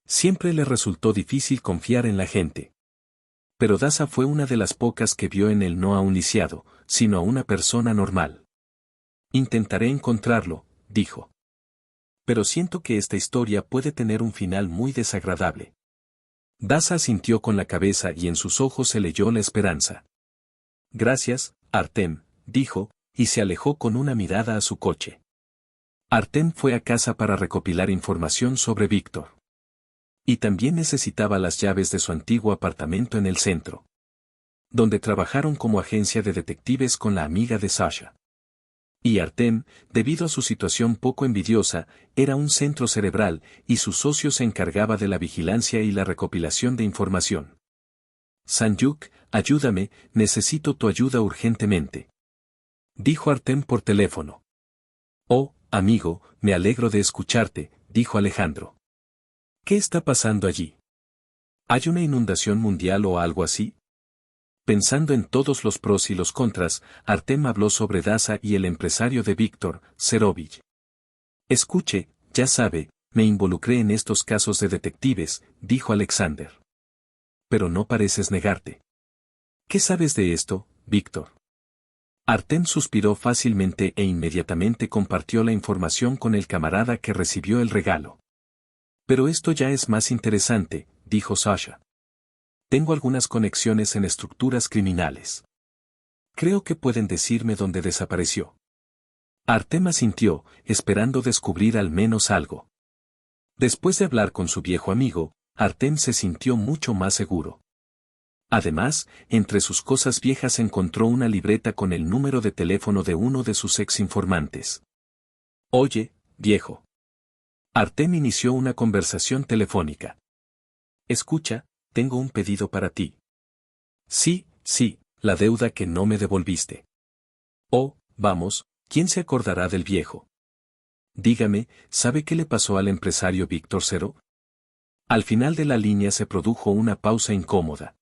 Siempre le resultó difícil confiar en la gente. Pero Dasa fue una de las pocas que vio en él no a un lisiado, sino a una persona normal. «Intentaré encontrarlo», dijo. «Pero siento que esta historia puede tener un final muy desagradable». Dasa asintió con la cabeza y en sus ojos se leyó la esperanza. «Gracias, Artem», dijo, y se alejó con una mirada a su coche. Artem fue a casa para recopilar información sobre Víctor. Y también necesitaba las llaves de su antiguo apartamento en el centro, donde trabajaron como agencia de detectives con la amiga de Sasha. Y Artem, debido a su situación poco envidiosa, era un centro cerebral, y su socio se encargaba de la vigilancia y la recopilación de información. Sanyuk, ayúdame, necesito tu ayuda urgentemente. Dijo Artem por teléfono. Oh, amigo, me alegro de escucharte, dijo Alejandro. ¿Qué está pasando allí? ¿Hay una inundación mundial o algo así? Pensando en todos los pros y los contras, Artem habló sobre Dasa y el empresario de Víctor, Serovich. Escuche, ya sabe, me involucré en estos casos de detectives, dijo Alexander. Pero no pareces negarte. ¿Qué sabes de esto, Víctor? Artem suspiró fácilmente e inmediatamente compartió la información con el camarada que recibió el regalo. Pero esto ya es más interesante, dijo Sasha. Tengo algunas conexiones en estructuras criminales. Creo que pueden decirme dónde desapareció. Artem asintió, esperando descubrir al menos algo. Después de hablar con su viejo amigo, Artem se sintió mucho más seguro. Además, entre sus cosas viejas encontró una libreta con el número de teléfono de uno de sus ex-informantes. Oye, viejo. Artem inició una conversación telefónica. Escucha, tengo un pedido para ti. Sí, la deuda que no me devolviste. Oh, vamos, ¿quién se acordará del viejo? Dígame, ¿sabe qué le pasó al empresario Víctor Cero? Al final de la línea se produjo una pausa incómoda.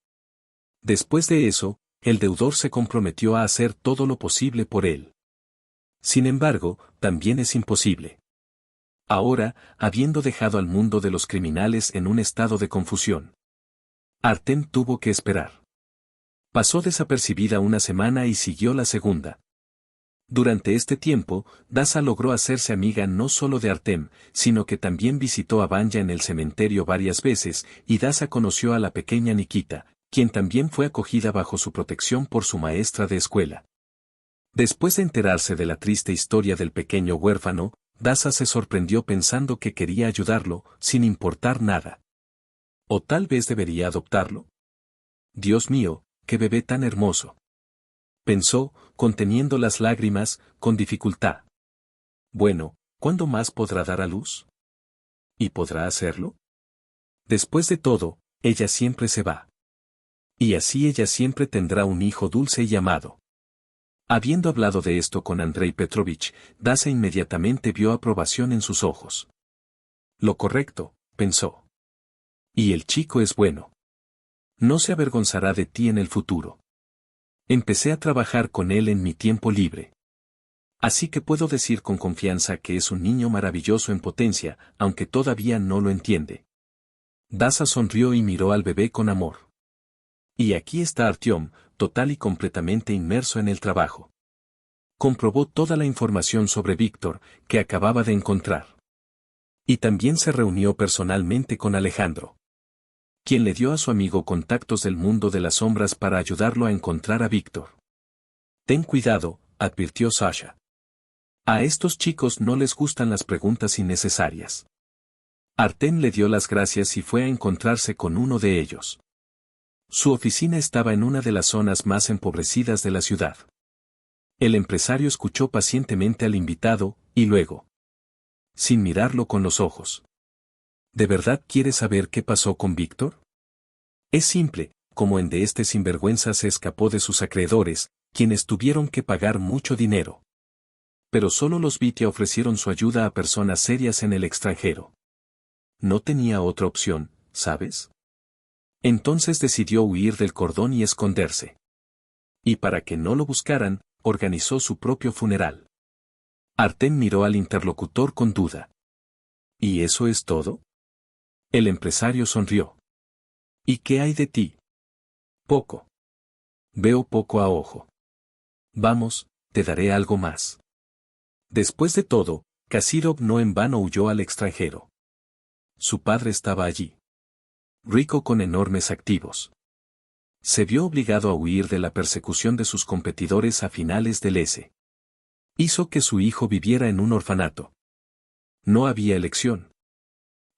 Después de eso, el deudor se comprometió a hacer todo lo posible por él. Sin embargo, también es imposible. Ahora, habiendo dejado al mundo de los criminales en un estado de confusión, Artem tuvo que esperar. Pasó desapercibida una semana y siguió la segunda. Durante este tiempo, Dasa logró hacerse amiga no solo de Artem, sino que también visitó a Vanya en el cementerio varias veces, y Dasa conoció a la pequeña Nikita, quien también fue acogida bajo su protección por su maestra de escuela. Después de enterarse de la triste historia del pequeño huérfano, Dasa se sorprendió pensando que quería ayudarlo, sin importar nada. ¿O tal vez debería adoptarlo? Dios mío, qué bebé tan hermoso. Pensó, conteniendo las lágrimas, con dificultad. Bueno, ¿cuándo más podrá dar a luz? ¿Y podrá hacerlo? Después de todo, ella siempre se va. Y así ella siempre tendrá un hijo dulce y amado. Habiendo hablado de esto con Andrei Petrovich, Dasa inmediatamente vio aprobación en sus ojos. Lo correcto, pensó. Y el chico es bueno. No se avergonzará de ti en el futuro. Empecé a trabajar con él en mi tiempo libre. Así que puedo decir con confianza que es un niño maravilloso en potencia, aunque todavía no lo entiende. Dasa sonrió y miró al bebé con amor. Y aquí está Artyom, total y completamente inmerso en el trabajo. Comprobó toda la información sobre Víctor, que acababa de encontrar. Y también se reunió personalmente con Alejandro, quien le dio a su amigo contactos del mundo de las sombras para ayudarlo a encontrar a Víctor. Ten cuidado, advirtió Sasha. A estos chicos no les gustan las preguntas innecesarias. Artem le dio las gracias y fue a encontrarse con uno de ellos. Su oficina estaba en una de las zonas más empobrecidas de la ciudad. El empresario escuchó pacientemente al invitado, y luego, sin mirarlo con los ojos. ¿De verdad quieres saber qué pasó con Víctor? Es simple, como en de este sinvergüenza se escapó de sus acreedores, quienes tuvieron que pagar mucho dinero. Pero solo los Vitia ofrecieron su ayuda a personas serias en el extranjero. No tenía otra opción, ¿sabes? Entonces decidió huir del cordón y esconderse. Y para que no lo buscaran, organizó su propio funeral. Artem miró al interlocutor con duda. ¿Y eso es todo? El empresario sonrió. ¿Y qué hay de ti? Poco. Veo poco a ojo. Vamos, te daré algo más. Después de todo, Kasirov no en vano huyó al extranjero. Su padre estaba allí. Rico con enormes activos. Se vio obligado a huir de la persecución de sus competidores a finales del S. Hizo que su hijo viviera en un orfanato. No había elección.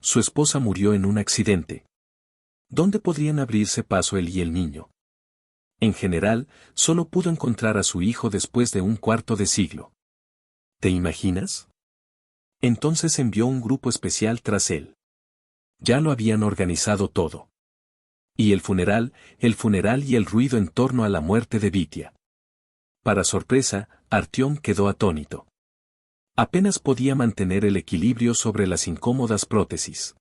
Su esposa murió en un accidente. ¿Dónde podrían abrirse paso él y el niño? En general, solo pudo encontrar a su hijo después de un cuarto de siglo. ¿Te imaginas? Entonces envió un grupo especial tras él. Ya lo habían organizado todo. Y el funeral y el ruido en torno a la muerte de Vitia. Para sorpresa, Artyom quedó atónito. Apenas podía mantener el equilibrio sobre las incómodas prótesis.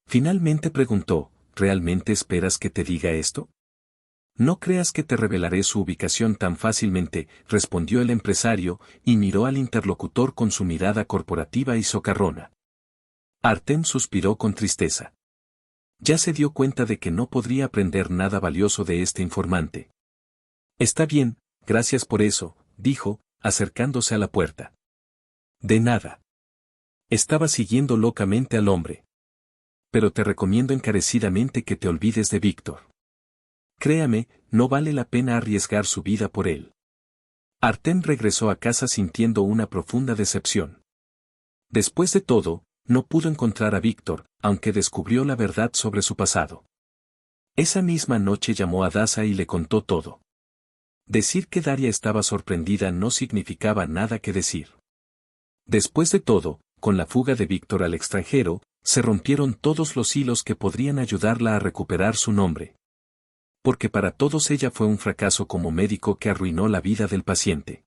Finalmente preguntó, ¿realmente esperas que te diga esto? No creas que te revelaré su ubicación tan fácilmente, respondió el empresario, y miró al interlocutor con su mirada corporativa y socarrona. Artem suspiró con tristeza. Ya se dio cuenta de que no podría aprender nada valioso de este informante. Está bien, gracias por eso, dijo, acercándose a la puerta. De nada. Estaba siguiendo locamente al hombre. Pero te recomiendo encarecidamente que te olvides de Víctor. Créame, no vale la pena arriesgar su vida por él. Artem regresó a casa sintiendo una profunda decepción. Después de todo, no pudo encontrar a Víctor, aunque descubrió la verdad sobre su pasado. Esa misma noche llamó a Dasa y le contó todo. Decir que Daria estaba sorprendida no significaba nada que decir. Después de todo, con la fuga de Víctor al extranjero, se rompieron todos los hilos que podrían ayudarla a recuperar su nombre. Porque para todos ella fue un fracaso como médico que arruinó la vida del paciente.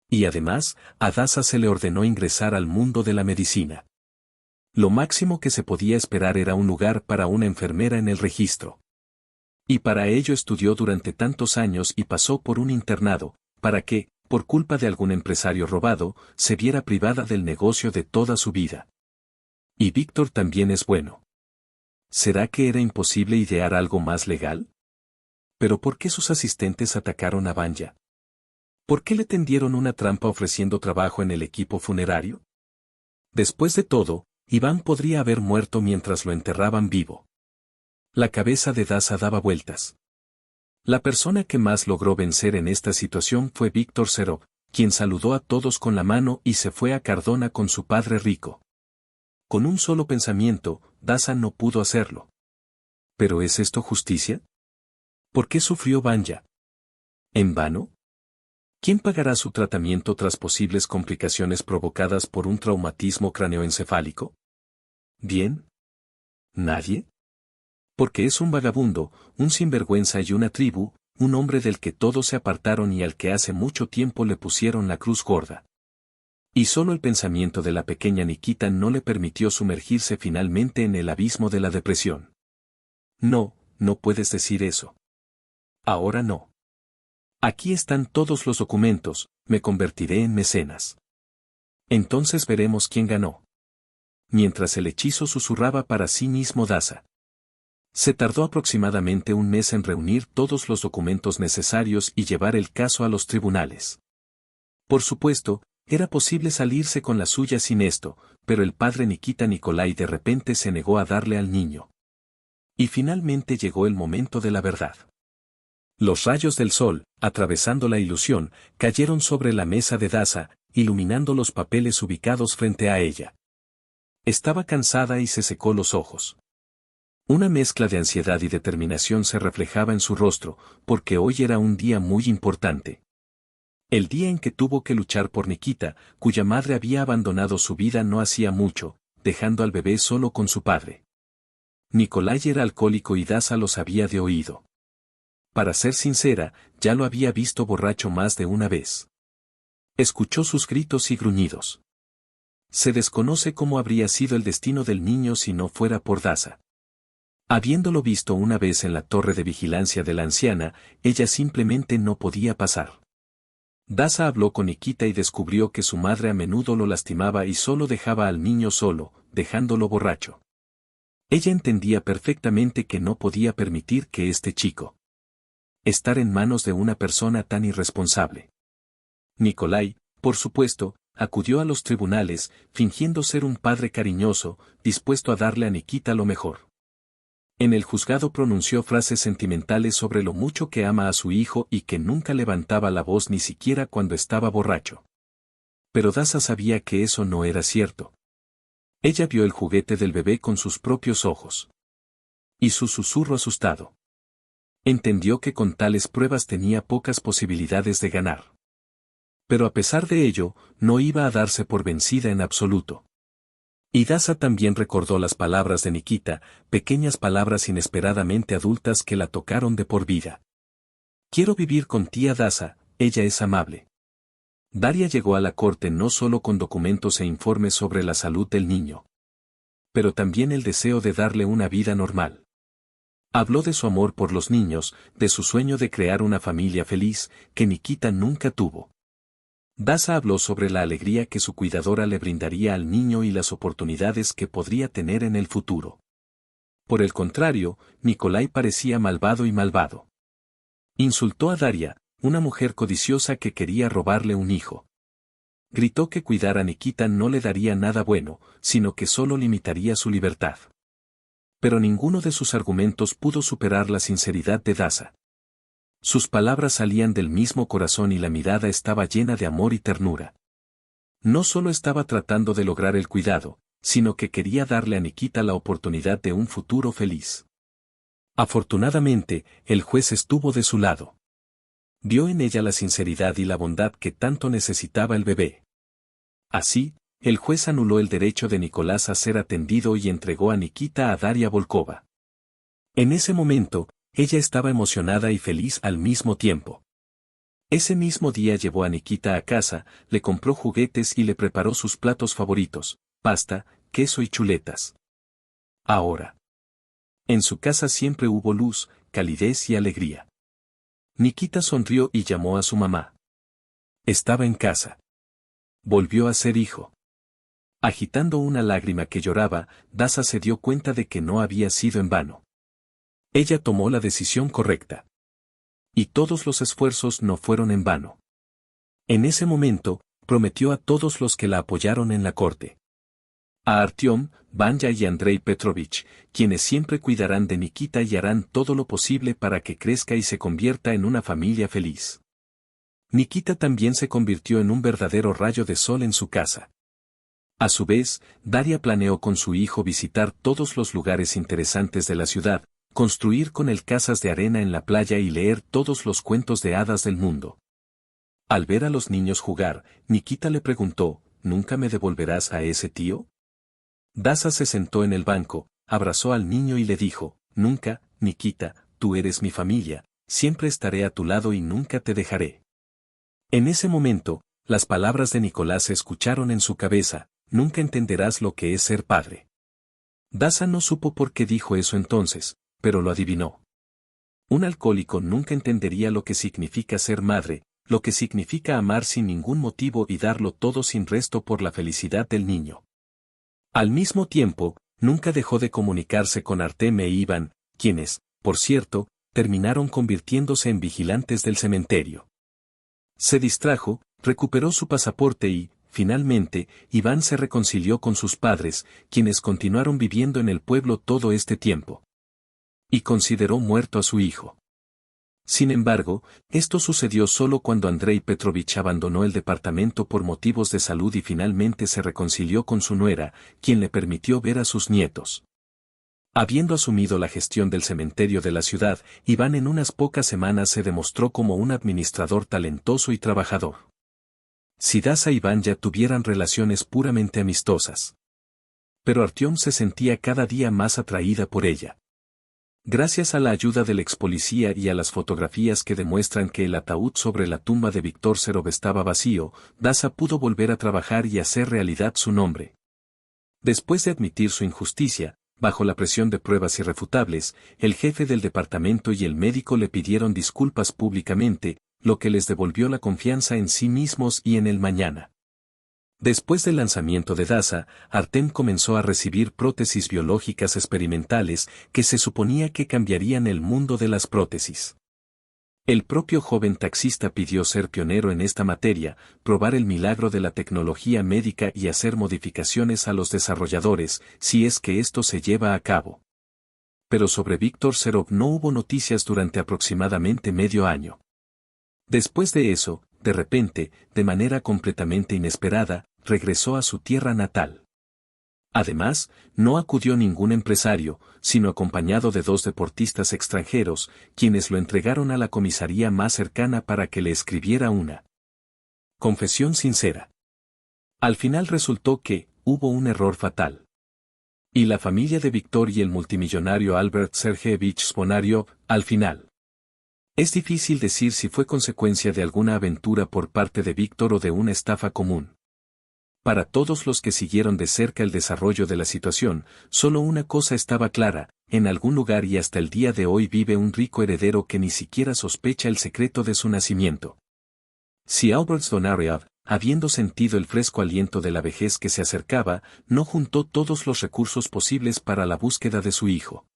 Y además, a Dasa se le ordenó ingresar al mundo de la medicina. Lo máximo que se podía esperar era un lugar para una enfermera en el registro. Y para ello estudió durante tantos años y pasó por un internado, para que, por culpa de algún empresario robado, se viera privada del negocio de toda su vida. Y Víctor también es bueno. ¿Será que era imposible idear algo más legal? ¿Pero por qué sus asistentes atacaron a Vanya? ¿Por qué le tendieron una trampa ofreciendo trabajo en el equipo funerario? Después de todo, Iván podría haber muerto mientras lo enterraban vivo. La cabeza de Dasa daba vueltas. La persona que más logró vencer en esta situación fue Víctor Serov, quien saludó a todos con la mano y se fue a Cardona con su padre rico. Con un solo pensamiento, Dasa no pudo hacerlo. ¿Pero es esto justicia? ¿Por qué sufrió Vanya? ¿En vano? ¿Quién pagará su tratamiento tras posibles complicaciones provocadas por un traumatismo craneoencefálico? ¿Bien? ¿Nadie? Porque es un vagabundo, un sinvergüenza y una tribu, un hombre del que todos se apartaron y al que hace mucho tiempo le pusieron la cruz gorda. Y solo el pensamiento de la pequeña Nikita no le permitió sumergirse finalmente en el abismo de la depresión. No, no puedes decir eso. Ahora no. Aquí están todos los documentos, me convertiré en mecenas. Entonces veremos quién ganó. Mientras el hechizo susurraba para sí mismo Dasa. Se tardó aproximadamente un mes en reunir todos los documentos necesarios y llevar el caso a los tribunales. Por supuesto, era posible salirse con la suya sin esto, pero el padre Nikita Nikolai de repente se negó a darle al niño. Y finalmente llegó el momento de la verdad. Los rayos del sol, atravesando la ilusión, cayeron sobre la mesa de Dasa, iluminando los papeles ubicados frente a ella. Estaba cansada y se secó los ojos. Una mezcla de ansiedad y determinación se reflejaba en su rostro, porque hoy era un día muy importante. El día en que tuvo que luchar por Nikita, cuya madre había abandonado su vida no hacía mucho, dejando al bebé solo con su padre. Nikolai era alcohólico y Dasa lo sabía de oído. Para ser sincera, ya lo había visto borracho más de una vez. Escuchó sus gritos y gruñidos. Se desconoce cómo habría sido el destino del niño si no fuera por Dasa. Habiéndolo visto una vez en la torre de vigilancia de la anciana, ella simplemente no podía pasar. Dasa habló con Nikita y descubrió que su madre a menudo lo lastimaba y solo dejaba al niño solo, dejándolo borracho. Ella entendía perfectamente que no podía permitir que este chico estar en manos de una persona tan irresponsable. Nikolai, por supuesto, acudió a los tribunales, fingiendo ser un padre cariñoso, dispuesto a darle a Nikita lo mejor. En el juzgado pronunció frases sentimentales sobre lo mucho que ama a su hijo y que nunca levantaba la voz ni siquiera cuando estaba borracho. Pero Dasa sabía que eso no era cierto. Ella vio el juguete del bebé con sus propios ojos. Y su susurro asustado. Entendió que con tales pruebas tenía pocas posibilidades de ganar. Pero a pesar de ello, no iba a darse por vencida en absoluto. Y Daza también recordó las palabras de Nikita, pequeñas palabras inesperadamente adultas que la tocaron de por vida. Quiero vivir con tía Daza, ella es amable. Daria llegó a la corte no solo con documentos e informes sobre la salud del niño, pero también el deseo de darle una vida normal. Habló de su amor por los niños, de su sueño de crear una familia feliz, que Nikita nunca tuvo. Daza habló sobre la alegría que su cuidadora le brindaría al niño y las oportunidades que podría tener en el futuro. Por el contrario, Nikolai parecía malvado y malvado. Insultó a Daria, una mujer codiciosa que quería robarle un hijo. Gritó que cuidar a Nikita no le daría nada bueno, sino que solo limitaría su libertad. Pero ninguno de sus argumentos pudo superar la sinceridad de Daza. Sus palabras salían del mismo corazón y la mirada estaba llena de amor y ternura. No solo estaba tratando de lograr el cuidado, sino que quería darle a Nikita la oportunidad de un futuro feliz. Afortunadamente, el juez estuvo de su lado. Vio en ella la sinceridad y la bondad que tanto necesitaba el bebé. Así, el juez anuló el derecho de Nicolás a ser atendido y entregó a Nikita a Daria Volkova. En ese momento, ella estaba emocionada y feliz al mismo tiempo. Ese mismo día llevó a Nikita a casa, le compró juguetes y le preparó sus platos favoritos, pasta, queso y chuletas. Ahora, en su casa siempre hubo luz, calidez y alegría. Nikita sonrió y llamó a su mamá. Estaba en casa. Volvió a ser hijo. Agitando una lágrima que lloraba, Daza se dio cuenta de que no había sido en vano. Ella tomó la decisión correcta. Y todos los esfuerzos no fueron en vano. En ese momento, prometió a todos los que la apoyaron en la corte. A Artyom, Vanya y Andrei Petrovich, quienes siempre cuidarán de Nikita y harán todo lo posible para que crezca y se convierta en una familia feliz. Nikita también se convirtió en un verdadero rayo de sol en su casa. A su vez, Daria planeó con su hijo visitar todos los lugares interesantes de la ciudad, construir con él casas de arena en la playa y leer todos los cuentos de hadas del mundo. Al ver a los niños jugar, Nikita le preguntó, ¿nunca me devolverás a ese tío? Daza se sentó en el banco, abrazó al niño y le dijo, nunca, Nikita, tú eres mi familia, siempre estaré a tu lado y nunca te dejaré. En ese momento, las palabras de Nicolás se escucharon en su cabeza, nunca entenderás lo que es ser padre. Daza no supo por qué dijo eso entonces, pero lo adivinó. Un alcohólico nunca entendería lo que significa ser madre, lo que significa amar sin ningún motivo y darlo todo sin resto por la felicidad del niño. Al mismo tiempo, nunca dejó de comunicarse con Artem e Iván, quienes, por cierto, terminaron convirtiéndose en vigilantes del cementerio. Se distrajo, recuperó su pasaporte y, finalmente, Iván se reconcilió con sus padres, quienes continuaron viviendo en el pueblo todo este tiempo. Y consideró muerto a su hijo. Sin embargo, esto sucedió solo cuando Andrei Petrovich abandonó el departamento por motivos de salud y finalmente se reconcilió con su nuera, quien le permitió ver a sus nietos. Habiendo asumido la gestión del cementerio de la ciudad, Iván en unas pocas semanas se demostró como un administrador talentoso y trabajador. Si Daza y Vanya tuvieran relaciones puramente amistosas. Pero Artyom se sentía cada día más atraída por ella. Gracias a la ayuda del ex policía y a las fotografías que demuestran que el ataúd sobre la tumba de Víctor Serov estaba vacío, Daza pudo volver a trabajar y hacer realidad su nombre. Después de admitir su injusticia, bajo la presión de pruebas irrefutables, el jefe del departamento y el médico le pidieron disculpas públicamente, lo que les devolvió la confianza en sí mismos y en el mañana. Después del lanzamiento de Daza, Artem comenzó a recibir prótesis biológicas experimentales que se suponía que cambiarían el mundo de las prótesis. El propio joven taxista pidió ser pionero en esta materia, probar el milagro de la tecnología médica y hacer modificaciones a los desarrolladores, si es que esto se lleva a cabo. Pero sobre Víctor Serov no hubo noticias durante aproximadamente medio año. Después de eso, de repente, de manera completamente inesperada, regresó a su tierra natal. Además, no acudió ningún empresario, sino acompañado de 2 deportistas extranjeros, quienes lo entregaron a la comisaría más cercana para que le escribiera una Confesión sincera. Al final resultó que, hubo un error fatal. Y la familia de Víctor y el multimillonario Albert Sergeyevich Sponariov, al final. Es difícil decir si fue consecuencia de alguna aventura por parte de Víctor o de una estafa común. Para todos los que siguieron de cerca el desarrollo de la situación, solo una cosa estaba clara: en algún lugar y hasta el día de hoy vive un rico heredero que ni siquiera sospecha el secreto de su nacimiento. Si Albert Sponariov, habiendo sentido el fresco aliento de la vejez que se acercaba, no juntó todos los recursos posibles para la búsqueda de su hijo.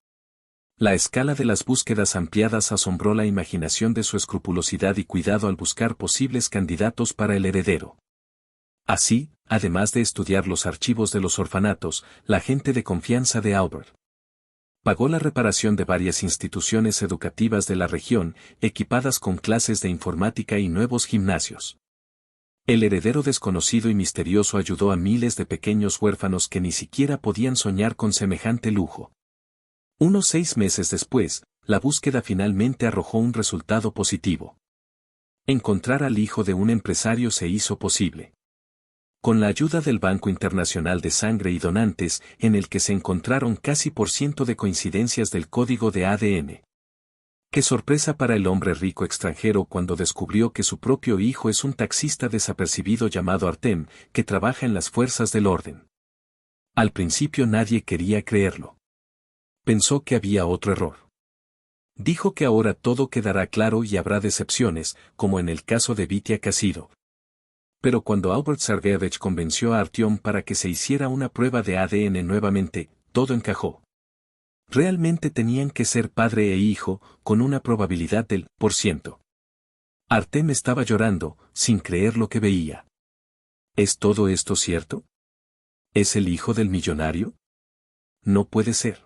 La escala de las búsquedas ampliadas asombró la imaginación de su escrupulosidad y cuidado al buscar posibles candidatos para el heredero. Así, además de estudiar los archivos de los orfanatos, la gente de confianza de Albert pagó la reparación de varias instituciones educativas de la región, equipadas con clases de informática y nuevos gimnasios. El heredero desconocido y misterioso ayudó a miles de pequeños huérfanos que ni siquiera podían soñar con semejante lujo. Unos 6 meses después, la búsqueda finalmente arrojó un resultado positivo. Encontrar al hijo de un empresario se hizo posible. Con la ayuda del Banco Internacional de Sangre y Donantes, en el que se encontraron casi % de coincidencias del código de ADN. Qué sorpresa para el hombre rico extranjero cuando descubrió que su propio hijo es un taxista desapercibido llamado Artem, que trabaja en las fuerzas del orden. Al principio nadie quería creerlo. Pensó que había otro error. Dijo que ahora todo quedará claro y habrá decepciones, como en el caso de Vitya Kasido. Pero cuando Albert Sergeyevich convenció a Artyom para que se hiciera una prueba de ADN nuevamente, todo encajó. Realmente tenían que ser padre e hijo, con una probabilidad del %. Artem estaba llorando, sin creer lo que veía. ¿Es todo esto cierto? ¿Es el hijo del millonario? No puede ser.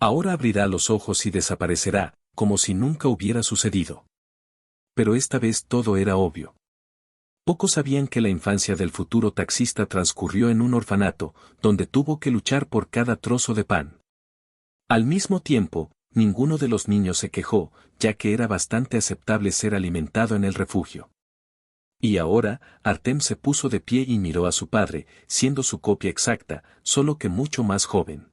Ahora abrirá los ojos y desaparecerá, como si nunca hubiera sucedido. Pero esta vez todo era obvio. Pocos sabían que la infancia del futuro taxista transcurrió en un orfanato, donde tuvo que luchar por cada trozo de pan. Al mismo tiempo, ninguno de los niños se quejó, ya que era bastante aceptable ser alimentado en el refugio. Y ahora, Artem se puso de pie y miró a su padre, siendo su copia exacta, solo que mucho más joven.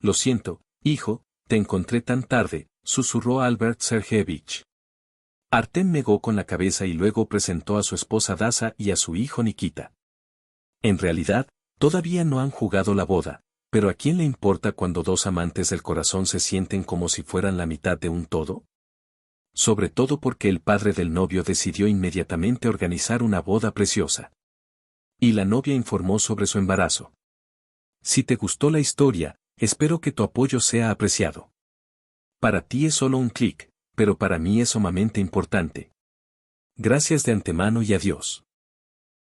Lo siento, hijo, te encontré tan tarde, susurró Albert Sergeyevich. Artem negó con la cabeza y luego presentó a su esposa Dasa y a su hijo Nikita. En realidad, todavía no han jugado la boda, pero ¿a quién le importa cuando dos amantes del corazón se sienten como si fueran la mitad de un todo? Sobre todo porque el padre del novio decidió inmediatamente organizar una boda preciosa. Y la novia informó sobre su embarazo. Si te gustó la historia, espero que tu apoyo sea apreciado. Para ti es solo un clic, pero para mí es sumamente importante. Gracias de antemano y adiós.